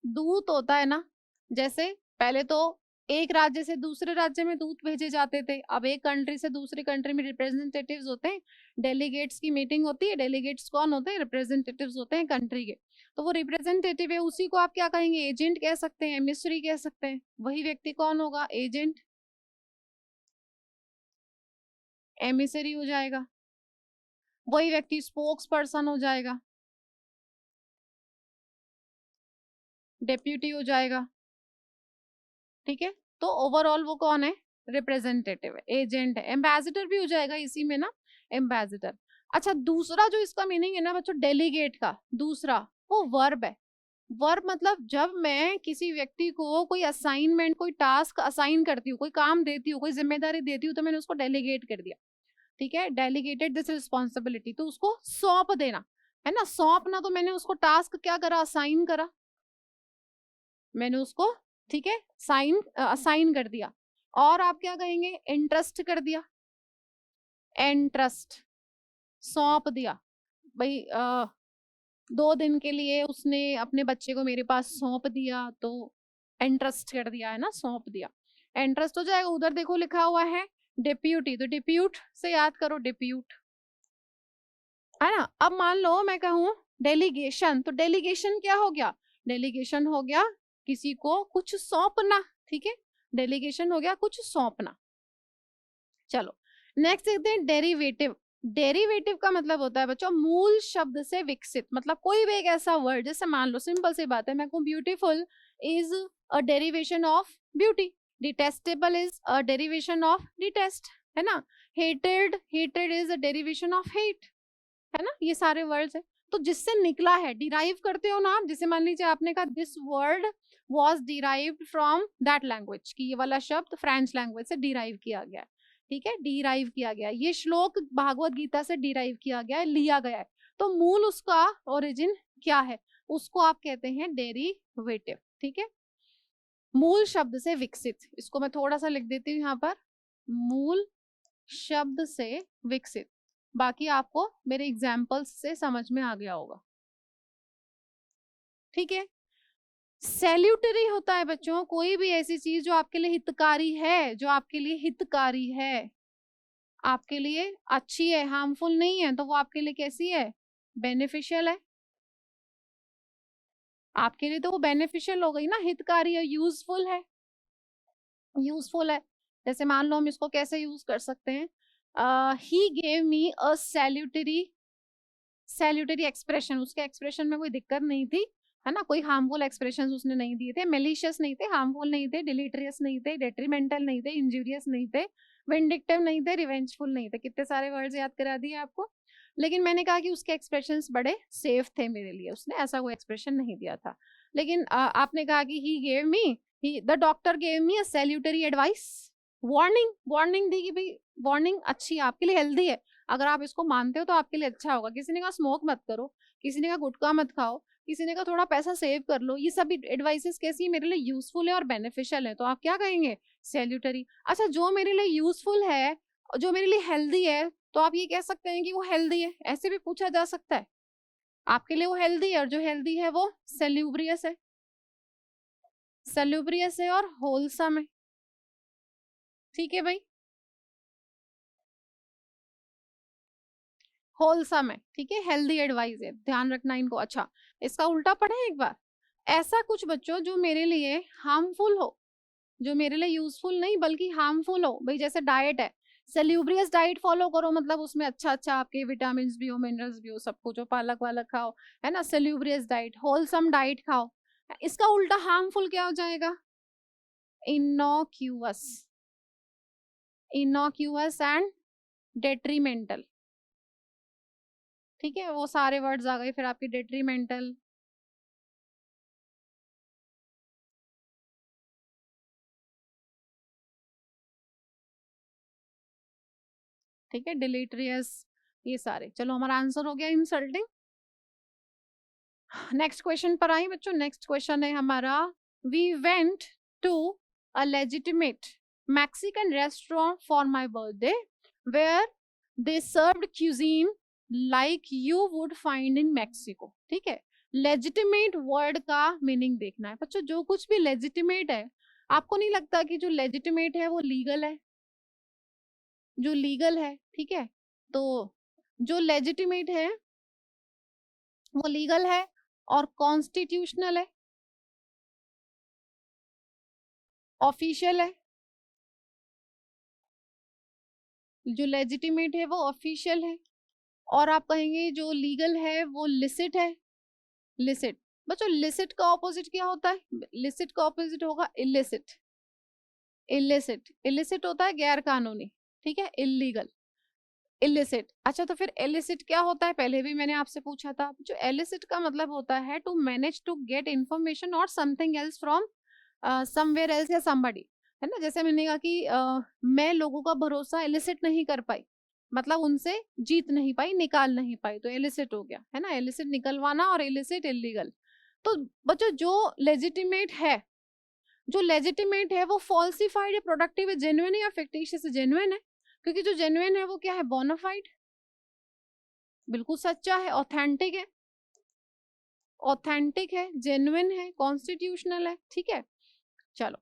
दूत होता है ना। जैसे पहले तो एक राज्य से दूसरे राज्य में दूत भेजे जाते थे, अब एक कंट्री से दूसरी कंट्री में रिप्रेजेंटेटिव्स होते हैं, डेलीगेट्स की मीटिंग होती है। डेलीगेट्स कौन होते हैं? रिप्रेजेंटेटिव्स होते हैं कंट्री के। तो वो रिप्रेजेंटेटिव है, उसी को आप क्या कहेंगे? एजेंट कह सकते हैं, एमिसरी कह सकते हैं। वही व्यक्ति कौन होगा? एजेंट, एमिसरी हो जाएगा। वही व्यक्ति स्पोक्स पर्सन हो जाएगा, डेप्यूटी हो जाएगा, ठीक है। तो ओवरऑल वो कौन है? रिप्रेजेंटेटिव है, एजेंट है, एम्बेसडर भी हो जाएगा इसी में ना, एम्बेसडर। अच्छा दूसरा जो इसका मीनिंग है ना बच्चों डेलीगेट का, दूसरा वो वर्ब है। वर्ब मतलब जब मैं किसी व्यक्ति को कोई असाइनमेंट, कोई टास्क असाइन करती हूँ, कोई काम देती हूँ, कोई जिम्मेदारी देती हूँ, तो मैंने उसको डेलीगेट कर दिया, ठीक है, डेलीगेटेड दिस रिस्पॉन्सिबिलिटी, तो उसको सौंप देना है ना। सौंपना तो मैंने उसको टास्क क्या करा? असाइन करा, मैंने उसको, ठीक है, असाइन कर दिया। और आप क्या कहेंगे? इंटरेस्ट कर दिया, इंटरेस्ट, सौंप दिया भाई। 2 दिन के लिए उसने अपने बच्चे को मेरे पास सौंप दिया, तो इंटरेस्ट कर दिया है ना, सौंप दिया, इंटरेस्ट हो जाएगा। उधर देखो लिखा हुआ है डिप्यूटी, तो डिप्यूट से याद करो, डिप्यूट है ना। अब मान लो मैं कहूं डेलीगेशन, तो डेलीगेशन क्या हो गया? डेलीगेशन हो गया किसी को कुछ सौंपना, ठीक है, डेलीगेशन हो गया कुछ सौंपना। चलो नेक्स्ट देखते हैं डेरिवेटिव। डेरिवेटिव का मतलब होता है बच्चों मूल शब्द से विकसित, मतलब कोई भी एक ऐसा वर्ड, जैसे मान लो सिंपल सी बात है, मैं कहूं beautiful is a derivation of beauty, detestable is a derivation of detest, है ना। Hated, hated is a derivation of hate, है ना। ये सारे वर्ड्स है, तो जिससे निकला है, डिराइव करते हो ना आप। जैसे मान लीजिए आपने कहा this word was derived from that language, कि ये वाला शब्द फ्रेंच लैंग्वेज से डिराइव किया गया है, ठीक है, डिराइव किया गया है। ये श्लोक भागवत गीता से डिराइव किया गया है, लिया गया है। तो मूल उसका ओरिजिन क्या है? उसको आप कहते हैं डेरिवेटिव, ठीक है। मूल शब्द से विकसित, इसको मैं थोड़ा सा लिख देती हूँ यहाँ पर, मूल शब्द से विकसित। बाकी आपको मेरे एग्जाम्पल्स से समझ में आ गया होगा, ठीक है। सैल्यूटरी होता है बच्चों कोई भी ऐसी चीज जो आपके लिए हितकारी है, जो आपके लिए हितकारी है, आपके लिए अच्छी है, हार्मफुल नहीं है, तो वो आपके लिए कैसी है? बेनिफिशियल है। आपके लिए तो वो बेनिफिशियल हो गई ना, हितकारी है, यूजफुल है, यूजफुल है। जैसे मान लो हम इसको कैसे यूज कर सकते हैं, he gave me a salutary, salutary expression, उसके एक्सप्रेशन में कोई दिक्कत नहीं थी, है ना, कोई हार्मफुल एक्सप्रेशंस उसने नहीं दिए थे, मेलिशियस नहीं थे, हार्मफुल नहीं थे, डिलीटरियस नहीं थे, डेट्रीमेंटल नहीं थे, इंजूरियस नहीं थे, विंडिक्टिव नहीं थे, रिवेंजफुल नहीं थे, कितने सारे वर्ड्स याद करा दिए आपको। लेकिन मैंने कहा कि उसके एक्सप्रेशंस बड़े सेफ थे मेरे लिए, उसने ऐसा कोई एक्सप्रेशन नहीं दिया था। लेकिन आपने कहा कि he gave me, the doctor gave me a salutary advice, warning, warning दी कि भाई वार्निंग अच्छी है आपके लिए, हेल्दी है, अगर आप इसको मानते हो तो आपके लिए अच्छा होगा। किसी ने कहा स्मोक मत करो, किसी ने कहा गुटखा मत खाओ, किसी ने कहा थोड़ा पैसा सेव कर लो, ये सब एडवाइसेस कैसी है, मेरे लिए यूजफुल है और बेनिफिशियल है, तो आप क्या कहेंगे, सैल्यूटरी। अच्छा, जो मेरे लिए यूजफुल है, जो मेरे लिए हेल्दी है, तो आप ये कह सकते हैं कि वो हेल्दी है, ऐसे भी पूछा जा सकता है। आपके लिए वो हेल्दी है, और जो हेल्दी है वो सेल्यूब्रियस है, सेल्यूब्रियस है और होलसम है। ठीक है भाई, होलसम है, ठीक है, हेल्दी एडवाइस है, ध्यान रखना इनको। अच्छा, इसका उल्टा पढ़े एक बार, ऐसा कुछ बच्चों जो मेरे लिए हार्मफुल हो, जो मेरे लिए यूजफुल नहीं बल्कि हार्मफुल हो। भाई जैसे डाइट है, सेल्यूब्रियस डाइट फॉलो करो, मतलब उसमें अच्छा अच्छा आपके विटामिन भी हो, मिनरल्स भी हो, सब कुछ हो, पालक वालक खाओ, है ना, सेल्यूब्रियस डाइट, होलसम डाइट खाओ। इसका उल्टा हार्मफुल क्या हो जाएगा, इनोक्यूअस, इनोक्यूअस एंड डेट्रीमेंटल। ठीक है, वो सारे वर्ड्स आ गए फिर आपके, डेट्रीमेंटल, ठीक है, डिलीटरियस, ये सारे। चलो हमारा आंसर हो गया इंसल्टिंग। नेक्स्ट क्वेश्चन पर आई बच्चों, नेक्स्ट क्वेश्चन है हमारा, we went to a legitimate Mexican restaurant for my birthday where they served cuisine like you would find in Mexico. ठीक है, लेजिटिमेट वर्ड का मीनिंग देखना है बच्चों, जो कुछ भी लेजिटिमेट है, आपको नहीं लगता कि जो लेजिटिमेट है वो लीगल है, जो लीगल है, ठीक है, तो जो लेजिटिमेट है वो लीगल है और कॉन्स्टिट्यूशनल है, ऑफिशियल है। जो लेजिटिमेट है वो ऑफिशियल है, और आप कहेंगे जो लीगल है वो लिसिट है, लिसिट। बच्चों लिसिट का ऑपोजिट क्या होता है, लिसिट का ऑपोजिट होगा इलिसिट, इलिसिट, इलिसिट होता है गैर कानूनी, ठीक है, इलीगल, इलिसिट। अच्छा, तो फिर एलिसिट क्या होता है, पहले भी मैंने आपसे पूछा था, जो एलिसिट का मतलब होता है to manage to get information और something else from somewhere else या समबडी, है ना। जैसे मैंने कहा कि मैं लोगों का भरोसा एलिसिट नहीं कर पाई, मतलब उनसे जीत नहीं पाई, निकाल नहीं पाई, तो एलिसिट हो गया, है ना, एलिसिट निकलवाना और इलिसिट इलीगल। तो बच्चों जो लेजिटिमेट है, जो लेजिटिमेट है वो फॉल्सिफाइड है, प्रोडक्टिव है, जेन्युइन है या फिक्टिशियस है, जेन्युइन है, क्योंकि जो जेन्युइन है वो क्या है, बोनाफाइड, बिल्कुल सच्चा है, ऑथेंटिक है, ऑथेंटिक है, जेन्युइन है, कॉन्स्टिट्यूशनल है। ठीक है, चलो,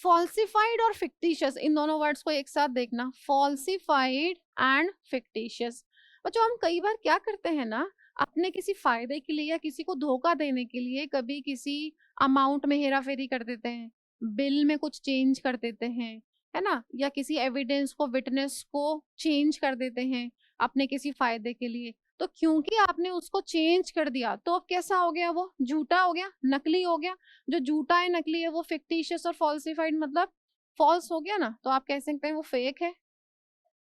फॉल्सिफाइड और फिक्टिशियस, इन दोनों वर्ड्स को एक साथ देखना, फॉल्सिफाइड एंड फिक्टिशियस। बच्चों हम कई बार क्या करते हैं ना, अपने किसी फायदे के लिए या किसी को धोखा देने के लिए कभी किसी अमाउंट में हेरा फेरी कर देते हैं, बिल में कुछ चेंज कर देते हैं, है ना, या किसी एविडेंस को, विटनेस को चेंज कर देते हैं अपने किसी फायदे के लिए। तो क्योंकि आपने उसको चेंज कर दिया तो अब कैसा हो गया, वो झूठा हो गया, नकली हो गया। जो झूठा है, नकली है, वो फिक्टिशियस और फॉल्सिफाइड मतलब फॉल्स हो गया ना, तो आप कह सकते हैं वो फेक है,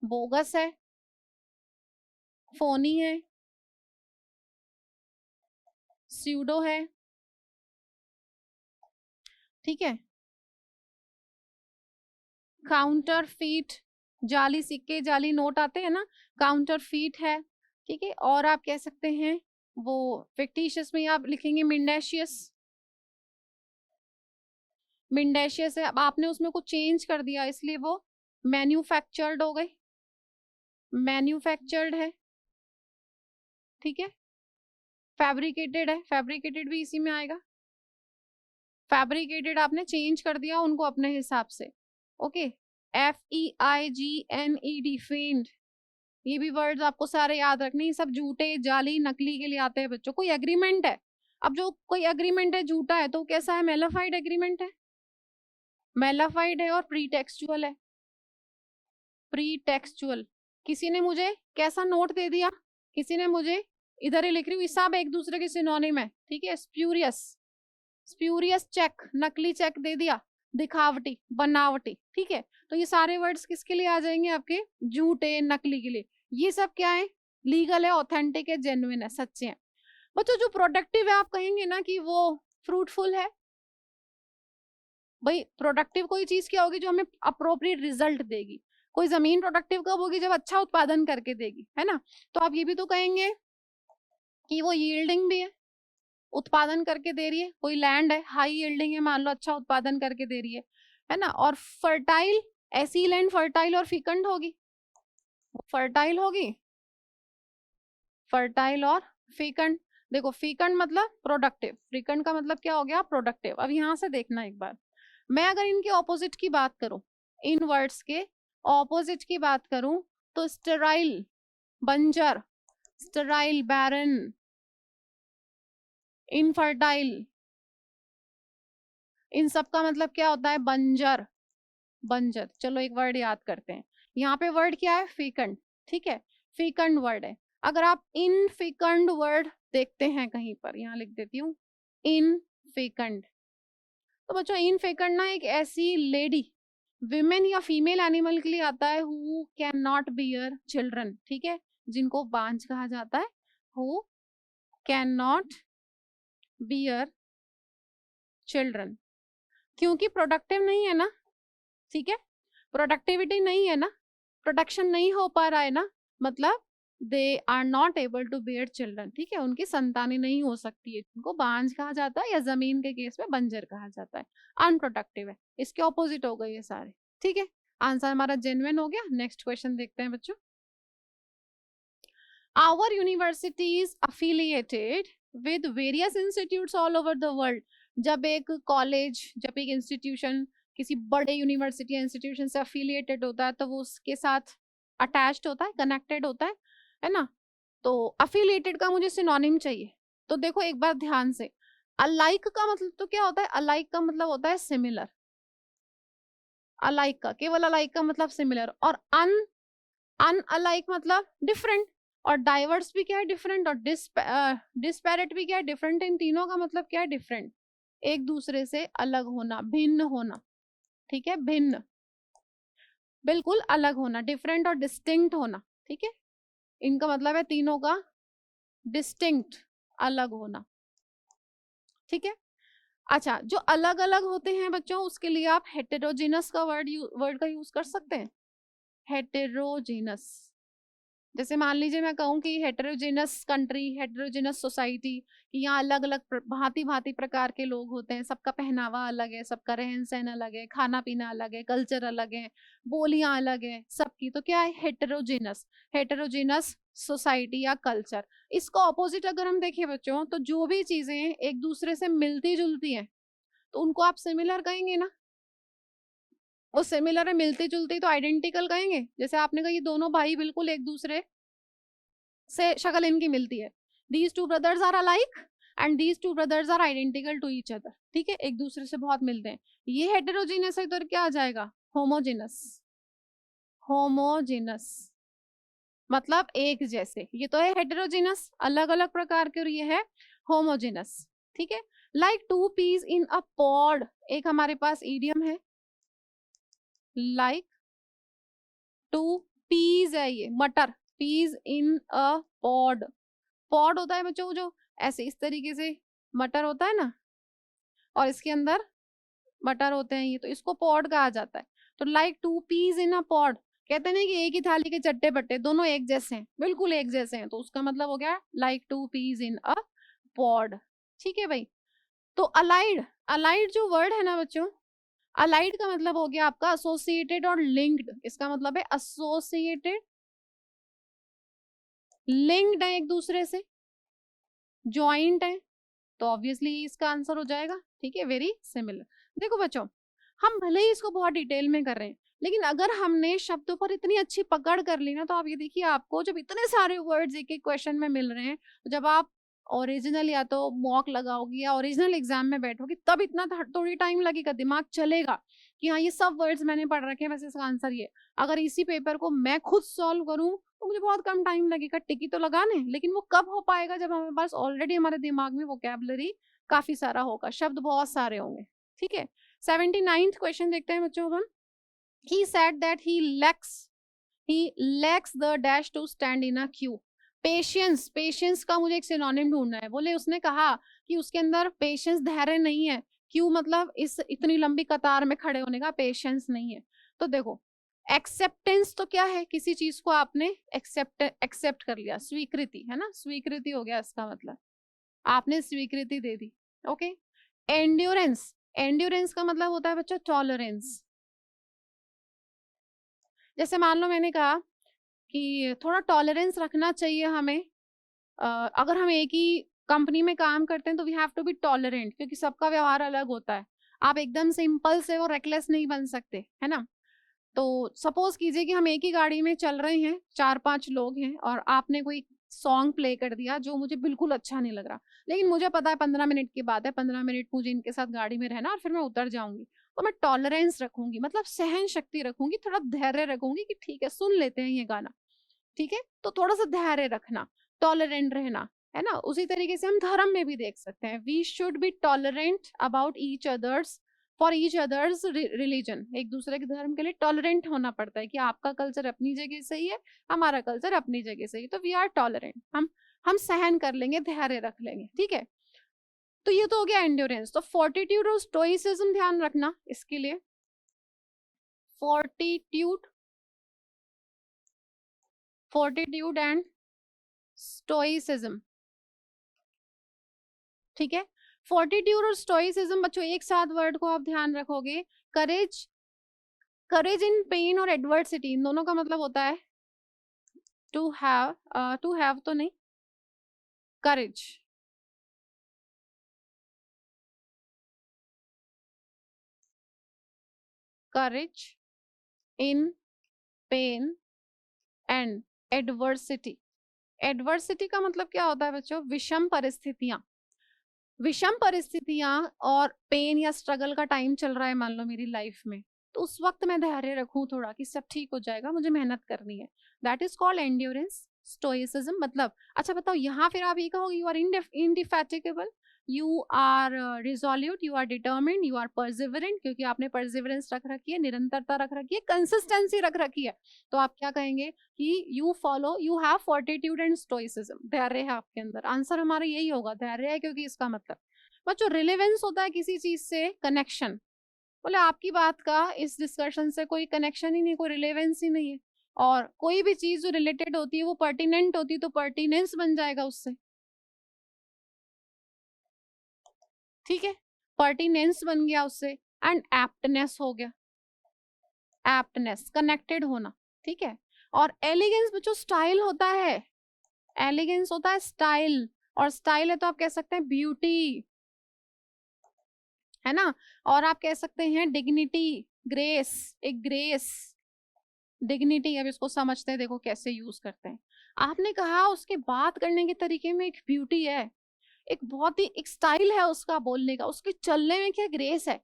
बोगस है, फोनी है, स्यूडो है। ठीक है, काउंटर फीट, जाली सिक्के, जाली नोट आते हैं ना, काउंटर फीट है। ठीक है, और आप कह सकते हैं वो फिक्टिशियस में आप लिखेंगे मिंडेशियस, मिंडेशियस है, अब आपने उसमें कुछ चेंज कर दिया इसलिए वो मैन्युफैक्चर्ड हो गई, मैन्युफैक्चर्ड है। ठीक है, फैब्रिकेटेड है, फैब्रिकेटेड भी इसी में आएगा, फैब्रिकेटेड आपने चेंज कर दिया उनको अपने हिसाब से। ओके, FEIGNED, फेंड, ये भी वर्ड्स आपको सारे याद रखने, ये सब झूठे, जाली, नकली के लिए आते हैं बच्चों। कोई एग्रीमेंट है, अब जो कोई एग्रीमेंट है झूठा है तो कैसा है, मेलाफाइड एग्रीमेंट है, मेलाफाइड है और प्रीटेक्सचुअल है, प्रीटेक्सचुअल। किसी ने मुझे कैसा नोट दे दिया, किसी ने मुझे, इधर ही लिख रही हूँ, सब एक दूसरे के सिनोनिम है, ठीक है, स्प्यूरियस, स्प्यूरियस चेक, नकली चेक दे दिया, दिखावटी, बनावटी, ठीक है। तो ये सारे वर्ड्स किसके लिए आ जाएंगे आपके, झूठे, नकली के लिए। ये सब क्या है, लीगल है, ऑथेंटिक है, जेन्युइन है, सच्चे हैं। बच्चों जो प्रोडक्टिव है आप कहेंगे ना कि वो फ्रूटफुल है। भाई प्रोडक्टिव कोई चीज क्या होगी, जो हमें अप्रोप्रिएट रिजल्ट देगी। कोई जमीन प्रोडक्टिव कब होगी, जब अच्छा उत्पादन करके देगी, है ना। तो आप ये भी तो कहेंगे कि वो यील्डिंग भी है, उत्पादन करके दे रही है। कोई लैंड है, हाई यील्डिंग है, मान लो अच्छा उत्पादन करके दे रही है ना। और फर्टाइल, ऐसी लैंड फर्टाइल और फिकंड होगी, फर्टाइल होगी, फर्टाइल और फिकंड। देखो फिकंड मतलब प्रोडक्टिव, फिकंड का मतलब क्या हो गया, प्रोडक्टिव। अब यहां से देखना एक बार, मैं अगर इनके ऑपोजिट की बात करूं, इन वर्ड्स के ऑपोजिट की बात करूं, तो स्टेराइल, बंजर, स्टेराइल, बैरन, इनफर्टाइल, इन सब का मतलब क्या होता है, बंजर, बंजर। चलो एक वर्ड याद करते हैं। यहाँ पे वर्ड क्या है, फिकंड, ठीक है, फिकंड वर्ड है। अगर आप इन फिकंड वर्ड देखते हैं कहीं पर, यहाँ लिख देती हूँ इन फिकंड। तो बच्चों इन फेकंड ना एक ऐसी लेडी, विमेन या फीमेल एनिमल के लिए आता है, who can not bear children, ठीक है, जिनको बांझ कहा जाता है, who can not bear children, क्योंकि प्रोडक्टिव नहीं है ना, ठीक है, प्रोडक्टिविटी नहीं है ना, प्रोडक्शन नहीं हो पा रहा है ना, मतलब they are not able to bear children, ठीक है, उनकी संतानें नहीं हो सकती है, उनको बांझ कहा जाता है, या जमीन के केस में बंजर कहा जाता है, अनप्रोडक्टिव है। इसके ऑपोजिट हो गए ये सारे, ठीक है। आंसर हमारा जेन्युइन हो गया। नेक्स्ट क्वेश्चन देखते हैं बच्चों। Our university is affiliated with various institutes all over the world. जब एक कॉलेज, जब एक इंस्टीट्यूशन किसी बड़े यूनिवर्सिटी इंस्टीट्यूशन से अफिलिएटेड होता है, तो वो उसके साथ अटैच्ड होता है, कनेक्टेड होता है ना। तो अफिलिएटेड का मुझे सिनोनिम चाहिए। तो देखो एक बार ध्यान से, अलाइक का मतलब तो क्या होता है, अलाइक का मतलब होता है सिमिलर, अलाइक का, केवल अलाइक का मतलब सिमिलर, और अनअलाइक मतलब डिफरेंट, और डाइवर्स भी क्या है, डिफरेंट, और डिस्पैरेट भी क्या है, डिफरेंट। इन तीनों का मतलब क्या है, डिफरेंट, एक दूसरे से अलग होना, भिन्न होना, ठीक है, भिन्न, बिल्कुल अलग होना, डिफरेंट और डिस्टिंक्ट होना, ठीक है। इनका मतलब है तीनों का डिस्टिंक्ट, अलग होना, ठीक है। अच्छा, जो अलग अलग होते हैं बच्चों, उसके लिए आप हेटेरोजीनस का वर्ड का यूज कर सकते हैं, हेटेरोजीनस। जैसे मान लीजिए मैं कहूँ कि हेटेरोजेनस कंट्री, हेटेरोजेनस सोसाइटी, कि यहाँ अलग अलग भांति भांति प्रकार के लोग होते हैं, सबका पहनावा अलग है, सबका रहन सहन अलग है, खाना पीना अलग है, कल्चर अलग है, बोलियां अलग है सबकी, तो क्या है, हेटेरोजेनस, हेटेरोजेनस सोसाइटी या कल्चर। इसको ऑपोजिट अगर हम देखें बच्चों, तो जो भी चीजें एक दूसरे से मिलती जुलती हैं, तो उनको आप सिमिलर कहेंगे ना। वो सिमिलर है, मिलती जुलती, तो आइडेंटिकल कहेंगे। जैसे आपने कहा ये दोनों भाई बिल्कुल एक दूसरे से शक्ल इनकी मिलती है, these two brothers are alike and these two brothers are identical to each other, ठीक है, एक दूसरे से बहुत मिलते हैं। ये हेटेरोजीनस है, तो क्या आ जाएगा, होमोजेनस, होमोजेनस मतलब एक जैसे, ये तो है हेटेरोजीनस, अलग अलग प्रकार के, और ये है होमोजेनस, ठीक है। Like two peas in a pod, एक हमारे पास इडियम है, लाइक टू पीस है, ये मटर, peas in a pod, pod होता है बच्चों जो ऐसे इस तरीके से मटर होता है ना, और इसके अंदर मटर होते हैं, ये तो इसको पॉड कहा जाता है। तो like two peas in a pod, कहते हैं कि एक ही थाली के चट्टे बट्टे, दोनों एक जैसे हैं, बिल्कुल एक जैसे हैं, तो उसका मतलब हो गया like two peas in a pod, ठीक है भाई। तो अलाइड, अलाइड जो वर्ड है ना बच्चों, अलाइड का मतलब हो गया आपका एसोसिएटेड और लिंक्ड, इसका मतलब है एसोसिएटेड, लिंक्ड है एक दूसरे से, ज्वाइंट है, तो ऑब्वियसली इसका आंसर हो जाएगा, ठीक है, वेरी सिमिलर। देखो बच्चों, हम भले ही इसको बहुत डिटेल में कर रहे हैं, लेकिन अगर हमने शब्दों पर इतनी अच्छी पकड़ कर ली ना, तो आप ये देखिए, आपको जब इतने सारे वर्ड्स एक एक क्वेश्चन में मिल रहे हैं, तो जब आप ओरिजिनल या तो मॉक लगाओगी या ओरिजिनल एग्जाम में बैठोगी, तब इतना थोड़ी टाइम लगेगा, दिमाग चलेगा कि हाँ ये सब वर्ड्स मैंने पढ़ रखे हैं, वैसे इसका आंसर ये। अगर इसी पेपर को मैं खुद सॉल्व करूं, तो मुझे बहुत कम टाइम लगेगा, टिकी तो लगाने, लेकिन वो कब हो पाएगा, जब हमारे पास ऑलरेडी हमारे दिमाग में वोकैबुलरी काफी सारा होगा, शब्द बहुत सारे होंगे, ठीक है। 79th क्वेश्चन देखते हैं बच्चों अपन। He said that he lacks the dash to stand in a queue. Patience का मुझे एक सिनोनिम ढूंढना है। बोले उसने कहा कि उसके अंदर पेशेंस, धैर्य नहीं है। क्यू मतलब इस इतनी लंबी कतार में खड़े होने का पेशेंस नहीं है। तो देखो, एक्सेप्टेंस तो क्या है, किसी चीज को आपने एक्सेप्ट कर लिया, स्वीकृति है ना, स्वीकृति हो गया इसका मतलब, आपने स्वीकृति दे दी। ओके। एंड्योरेंस का मतलब होता है बच्चों टॉलरेंस। जैसे मान लो मैंने कहा कि थोड़ा टॉलरेंस रखना चाहिए हमें। अगर हम एक ही कंपनी में काम करते हैं तो we have to be tolerant, क्योंकि सबका व्यवहार अलग होता है। आप एकदम से इम्पल्सिव और रेकलेस नहीं बन सकते, है ना। तो सपोज कीजिए कि हम एक ही गाड़ी में चल रहे हैं, 4-5 लोग हैं, और आपने कोई सॉन्ग प्ले कर दिया जो मुझे बिल्कुल अच्छा नहीं लग रहा, लेकिन मुझे पता है 15 मिनट की बात है, 15 मिनट मुझे इनके साथ गाड़ी में रहना और फिर मैं उतर जाऊंगी। तो मैं टॉलरेंस रखूंगी, मतलब सहन शक्ति रखूंगी, थोड़ा धैर्य रखूंगी कि ठीक है सुन लेते हैं ये गाना, ठीक है। तो थोड़ा सा धैर्य रखना, टॉलरेंट रहना, है ना। उसी तरीके से हम धर्म में भी देख सकते हैं, we should be tolerant about each others for each others religion. एक दूसरे के धर्म के लिए टॉलरेंट होना पड़ता है कि आपका कल्चर अपनी जगह सही है, हमारा कल्चर अपनी जगह सही है, तो वी आर टॉलरेंट, हम सहन कर लेंगे, धैर्य रख लेंगे, ठीक है। तो ये तो हो गया एंड्योरेंस। तो फोर्टिट्यूड और स्टोइसिज्म ध्यान रखना इसके लिए, फोर्टिट्यूड एंड स्टोइसिज्म, ठीक है। फोर्टिट्यूड और स्टोइसिज्म बच्चों एक साथ वर्ड को आप ध्यान रखोगे। करेज, करेज इन पेन और एडवर्सिटी, इन दोनों का मतलब होता है टू हैव तो नहीं, courage, courage in pain and adversity. Adversity का मतलब क्या होता है बच्चों, विषम परिस्थितियां। विषम परिस्थितियां और पेन या स्ट्रगल का टाइम चल रहा है मान लो मेरी लाइफ में, तो उस वक्त मैं धैर्य रखूं थोड़ा कि सब ठीक हो जाएगा, मुझे मेहनत करनी है, that is called endurance, stoicism. मतलब अच्छा बताओ, यहाँ फिर आप ये कहोगे you are indefatigable, you are resolute, you are determined, you are perseverant, क्योंकि आपने परसिवरेंस रख रखी है, निरंतरता रख रखी है, कंसिस्टेंसी रख रखी है, तो आप क्या कहेंगे कि you have fortitude and stoicism, धैर्य है आपके अंदर। आंसर हमारा यही होगा, धैर्य है, क्योंकि इसका मतलब बच्चों रिलेवेंस होता है किसी चीज से, कनेक्शन। बोले आपकी बात का इस डिस्कशन से कोई कनेक्शन ही नहीं, कोई रिलेवेंस ही नहीं है, और कोई भी चीज जो रिलेटेड होती है वो पर्टिनेंट होती है, तो पर्टिनेंस बन जाएगा उससे, ठीक है, पर्टिनेंस बन गया उससे। एंड एप्टनेस हो गया, एप्टनेस कनेक्टेड होना, ठीक है। और एलिगेंस बच्चों स्टाइल होता है, एलिगेंस होता है स्टाइल, और स्टाइल है तो आप कह सकते हैं ब्यूटी, है ना। और आप कह सकते हैं डिग्निटी, ग्रेस, एक ग्रेस, डिग्निटी। अब इसको समझते हैं, देखो कैसे यूज करते हैं। आपने कहा उसके बात करने के तरीके में एक ब्यूटी है, एक बहुत ही एक स्टाइल है उसका बोलने का, उसके चलने में क्या ग्रेस है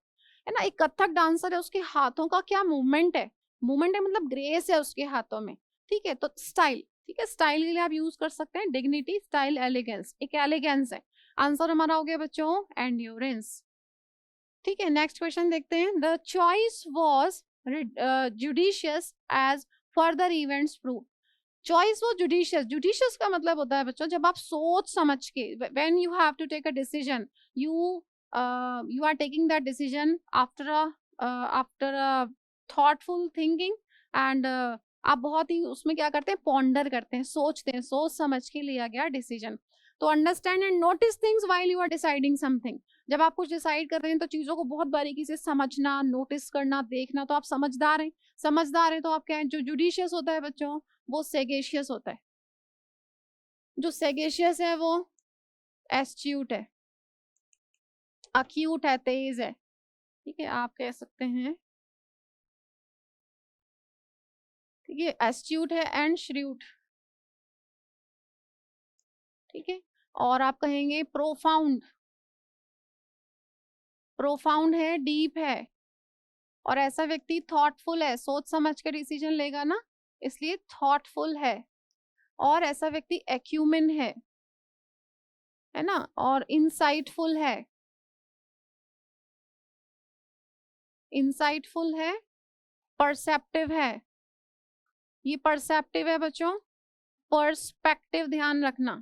ना। एक कथक डांसर है, उसके हाथों का क्या मूवमेंट है, मूवमेंट है मतलब ग्रेस है उसके हाथों में, ठीक है। तो स्टाइल, ठीक है, स्टाइल के लिए आप यूज कर सकते हैं डिग्निटी, स्टाइल, एलिगेंस, एक एलिगेंस है। आंसर हमारा हो गया बच्चों एंड्योरेंस, ठीक है। नेक्स्ट क्वेश्चन देखते हैं। The choice was judicious as further events prove. Choice वो जुडिशियस, जुडिशियस का मतलब होता है बच्चों जब आप सोच समझ के, when you have to take a decision, you you are taking that decision after a thoughtful thinking, and आप बहुत ही उसमें क्या करते हैं, पॉन्डर करते हैं, सोचते हैं, सोच समझ के लिया गया डिसीजन। तो understand and notice things while you are deciding something. जब आप कुछ डिसाइड कर रहे हैं तो चीजों को बहुत बारीकी से समझना, नोटिस करना, देखना, तो आप समझदार हैं। समझदार हैं तो आप क्या है, जो जुडिशियस होता है बच्चों वो सेगेशियस होता है, जो सेगेशियस है वो एस्ट्यूट है, अक्यूट है, तेज है, ठीक है, आप कह सकते हैं, ठीक है, एस्ट्यूट है एंड श्रूड, ठीक है। और आप कहेंगे प्रोफाउंड, प्रोफाउंड है, डीप है, और ऐसा व्यक्ति थॉटफुल है, सोच समझ कर डिसीजन लेगा ना, इसलिए थॉटफुल है। और ऐसा व्यक्ति एक्यूमेन है ना, और इंसाइटफुल है, इंसाइटफुल है, परसेप्टिव है। ये परसेप्टिव है बच्चों। पर्सपेक्टिव ध्यान रखना,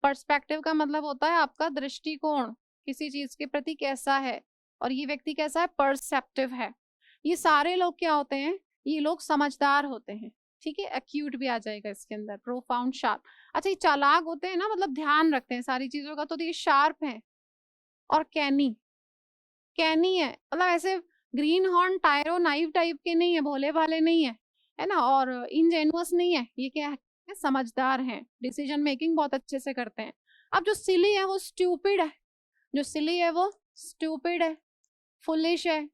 पर्सपेक्टिव का मतलब होता है आपका दृष्टिकोण किसी चीज के प्रति कैसा है, और ये व्यक्ति कैसा है, परसेप्टिव है। ये सारे लोग क्या होते हैं, ये लोग समझदार होते हैं, ठीक है। एक्यूट भी आ जाएगा इसके अंदर, प्रोफाउंड, शार्प। अच्छा, ये चालाक होते हैं ना, मतलब ध्यान रखते हैं सारी चीजों का, तो ये शार्प है। और कैनी, कैनी है मतलब ऐसे ग्रीन हॉर्न टायरो नाइव टाइप के नहीं है, भोले भाले नहीं है ना, और इनजेनुअस नहीं है। ये क्या है, समझदार हैं, डिसीजन मेकिंग बहुत अच्छे से करते हैं। अब जो सिली है वो स्टूपिड है, जो सिली है वो स्टूपिड है, फुलिश है,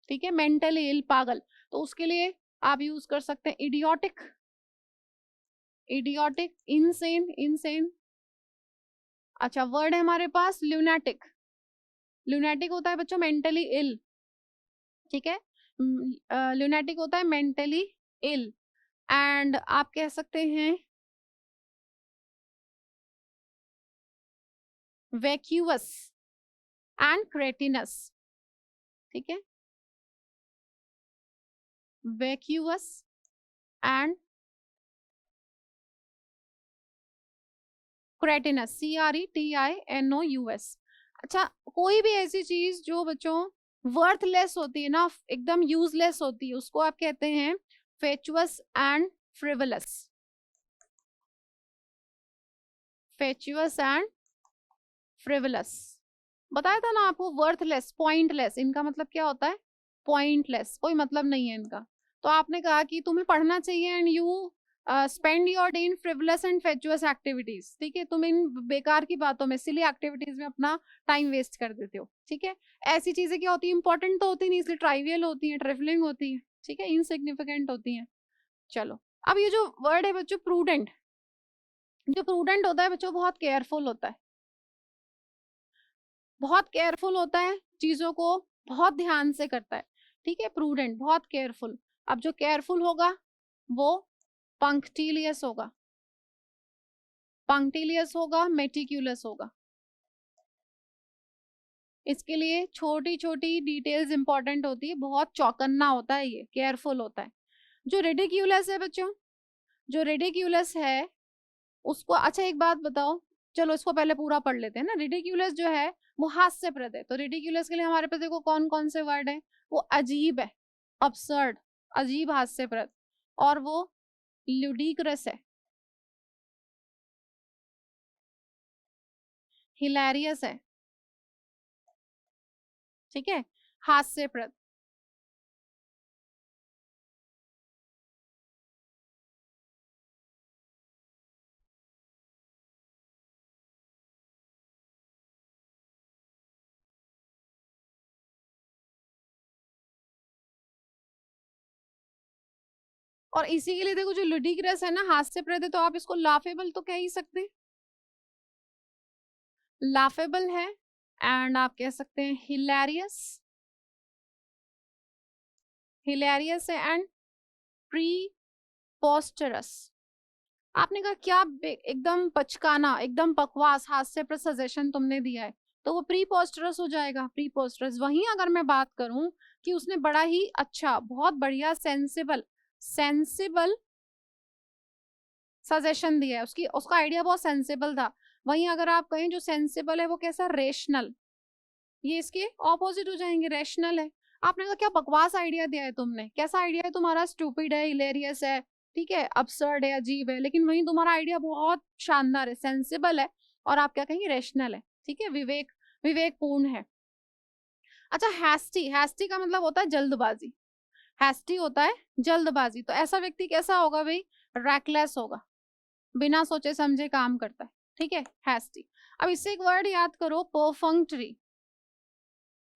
ठीक है। मेंटली इल, पागल, तो उसके लिए आप यूज कर सकते हैं इडियोटिक, इडियोटिक, इनसेन, इनसेन। अच्छा, वर्ड है हमारे पास ल्यूनेटिक। ल्यूनेटिक होता है बच्चों मेंटली इल, ठीक है। ल्यूनेटिक होता है मेंटली इल। एंड आप कह सकते हैं वैक्यूअस एंड क्रेटिनस, ठीक है। वैक्यूअस एंड क्रेटिनस, CRETINOUS। अच्छा, कोई भी ऐसी चीज जो बच्चों वर्थलेस होती है ना, एकदम यूजलेस होती है, उसको आप कहते हैं फेचुअस एंड फ्रिवलस। फेचुअस एंड फ्रिवलस, बताया था ना आपको। वर्थलेस, पॉइंटलेस, इनका मतलब क्या होता है, पॉइंटलेस, कोई मतलब नहीं है इनका। तो आपने कहा कि तुम्हें पढ़ना चाहिए and you spend your day in frivolous and fatuous activities, ठीक है। तुम इन बेकार की बातों में, सिली एक्टिविटीज में अपना टाइम वेस्ट कर देते हो, ठीक है। ऐसी चीजें क्या होती है, इंपॉर्टेंट तो होती नहीं, इसलिए ट्राइवियल होती है, ट्रिफलिंग होती है, ठीक है, इनसिग्निफिकेंट होती है। चलो, अब ये जो वर्ड है बच्चों प्रूडेंट, जो प्रूडेंट होता है बच्चों बहुत केयरफुल होता है, बहुत केयरफुल होता है, चीजों को बहुत ध्यान से करता है, ठीक है। प्रूडेंट, बहुत केयरफुल। अब जो केयरफुल होगा वो पंक्टिलियस होगा, पंक्टिलियस होगा, मेटिक्यूलस होगा। इसके लिए छोटी छोटी डिटेल्स इंपॉर्टेंट होती है, बहुत चौकन्ना होता है, ये केयरफुल होता है। जो रिडिक्यूलस है बच्चों, जो रिडिक्यूलस है उसको, अच्छा एक बात बताओ, चलो इसको पहले पूरा पढ़ लेते हैं ना। रिडिक्यूलस जो है वो हास्यप्रद है, तो रिडिक्यूलस के लिए हमारे पास देखो कौन कौन से वर्ड है, वो अजीब है, अब्सर्ड, अजीब, हास्यप्रद, और वो ल्यूडिक्रस है, हिलेरियस है, ठीक है, हास्यप्रद। और इसी के लिए देखो जो लुडिक्रस है ना, हास्यप्रद है, तो आप इसको लाफेबल तो कह ही सकते हैं, लाफेबल है। एंड आप कह सकते हैं हिलेरियस, हिलेरियस है, एंड प्रीपोस्टरस। आपने कहा क्या एकदम पचकाना, एकदम बकवास, हास्यप्रद सजेशन तुमने दिया है, तो वो प्रीपोस्टरस हो जाएगा, प्रीपोस्टरस। वहीं अगर मैं बात करूं कि उसने बड़ा ही अच्छा, बहुत बढ़िया, सेंसिबल, सेंसिबल सजेशन दिया है, उसकी, उसका आइडिया बहुत सेंसिबल था। वहीं अगर आप कहें जो सेंसिबल है वो कैसा, रेशनल, ये इसके ऑपोजिट हो जाएंगे, रेशनल है। आपने कहा क्या बकवास आइडिया दिया है तुमने, कैसा आइडिया है तुम्हारा, स्टूपिड है, हिलेरियस है, ठीक है, अब्सर्ड है, अजीब है, लेकिन वहीं तुम्हारा आइडिया बहुत शानदार है, सेंसिबल है, और आप क्या कहेंगे, रेशनल है, ठीक है, विवेक, विवेकपूर्ण है। अच्छा, हैस्टी, हैस्टी का मतलब होता है जल्दबाजी, हैस्टी होता है जल्दबाजी, तो ऐसा व्यक्ति कैसा होगा भाई, रैकलेस होगा, बिना सोचे समझे काम करता है, ठीक है, हैस्टी। अब इससे एक वर्ड याद करो, परफंक्टरी,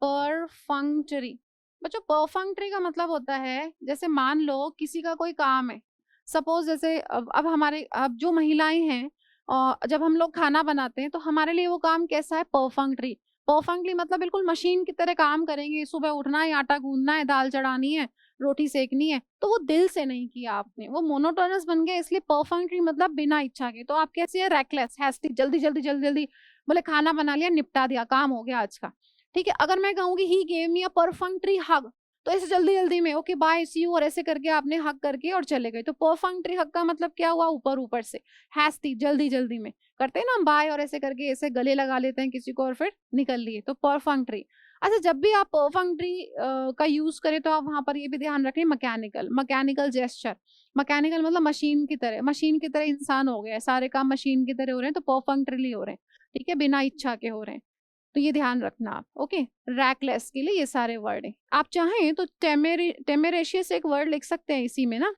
परफंक्टरी। बच्चों परफंक्टरी का मतलब होता है, जैसे मान लो किसी का कोई काम है, सपोज जैसे अब हमारे, अब जो महिलाएं हैं, और जब हम लोग खाना बनाते हैं तो हमारे लिए वो काम कैसा है, परफंक्टरी। परफंक्टली मतलब बिल्कुल मशीन की तरह काम करेंगे, सुबह उठना है, आटा गूंदना है, दाल चढ़ानी है, रोटी सेकनी है, तो वो दिल से नहीं किया आपने, वो मोनोटोनस बन गया, इसलिए परफंक्टली मतलब बिना इच्छा के। तो आप कैसे है, रेकलेस, हैस्टी, जल्दी जल्दी जल्दी जल्दी, बोले खाना बना लिया, निपटा दिया, काम हो गया आज का। ठीक है, अगर मैं कहूंगी ही गेव मी अ परफंक्ट्री हग, तो ऐसे जल्दी जल्दी में ओके बाय सी यू और ऐसे करके आपने हग करके और चले गए, तो परफंक्ट्री हग का मतलब क्या हुआ, ऊपर ऊपर से, हैस्टी जल्दी जल्दी में करते हैं ना हम बाय और ऐसे करके ऐसे गले लगा लेते हैं किसी को और फिर निकल लिए, तो परफंक्ट्री। अच्छा, जब भी आप परफंक्ट्री का यूज करें तो आप वहां पर ये भी ध्यान रखें, मैकेनिकल, मैकेनिकल जेस्चर, मैकेनिकल मतलब मशीन की तरह, मशीन की तरह इंसान हो गया है, सारे काम मशीन की तरह हो रहे हैं तो परफंक्ट्रीली हो रहे हैं, ठीक है, बिना इच्छा के हो रहे हैं, तो ये ध्यान रखना आप। ओके, रैकलेस के लिए ये सारे वर्ड हैं, आप चाहें तो टेमेरेशियस एक वर्ड लिख सकते हैं इसी में ना,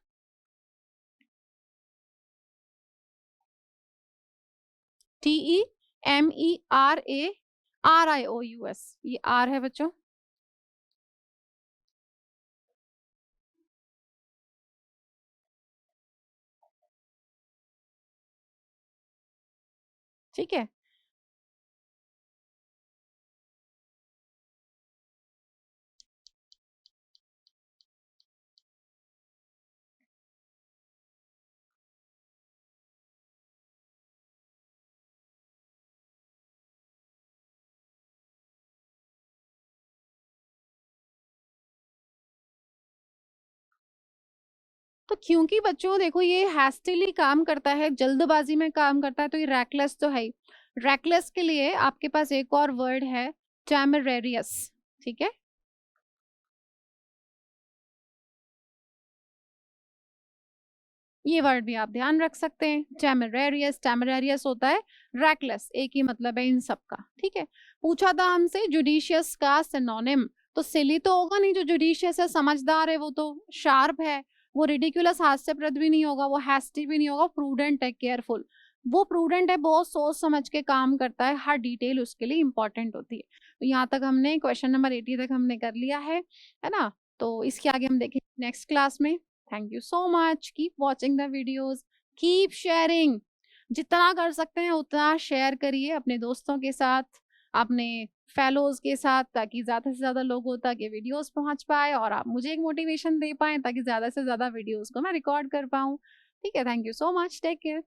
TEMERARIOUS, ये आर है बच्चों, ठीक है। तो क्योंकि बच्चों देखो ये हैस्टिली काम करता है, जल्दबाजी में काम करता है, तो ये रैकलेस तो है ही। रैकलेस के लिए आपके पास एक और वर्ड है, टेमरेरियस, ठीक है, ये वर्ड भी आप ध्यान रख सकते हैं, टेमरेरियस, टेमरेरियस होता है रैकलेस, एक ही मतलब है इन सब का, ठीक है। पूछा था हमसे जुडिशियस का सिनोनिम, तो सिली तो होगा नहीं, जो जुडिशियस है समझदार है, वो तो शार्प है, वो रिडिकुलस हास्यप्रद भी नहीं होगा, वो हैस्टी भी नहीं होगा, प्रूडेंट है, केयरफुल, वो प्रूडेंट है, बहुत सोच समझ के काम करता है, हर डिटेल उसके लिए इंपॉर्टेंट होती है। तो यहाँ तक हमने क्वेश्चन नंबर 80 तक हमने कर लिया है ना, तो इसके आगे हम देखेंगे नेक्स्ट क्लास में। Thank you so much. Keep watching the videos. Keep sharing. जितना कर सकते हैं उतना शेयर करिए अपने दोस्तों के साथ, अपने फेलोज के साथ, ताकि ज़्यादा से ज़्यादा लोगों तक ये वीडियोस पहुंच पाए और आप मुझे एक मोटिवेशन दे पाएँ ताकि ज़्यादा से ज़्यादा वीडियोस को मैं रिकॉर्ड कर पाऊँ। ठीक है, thank you so much, take care.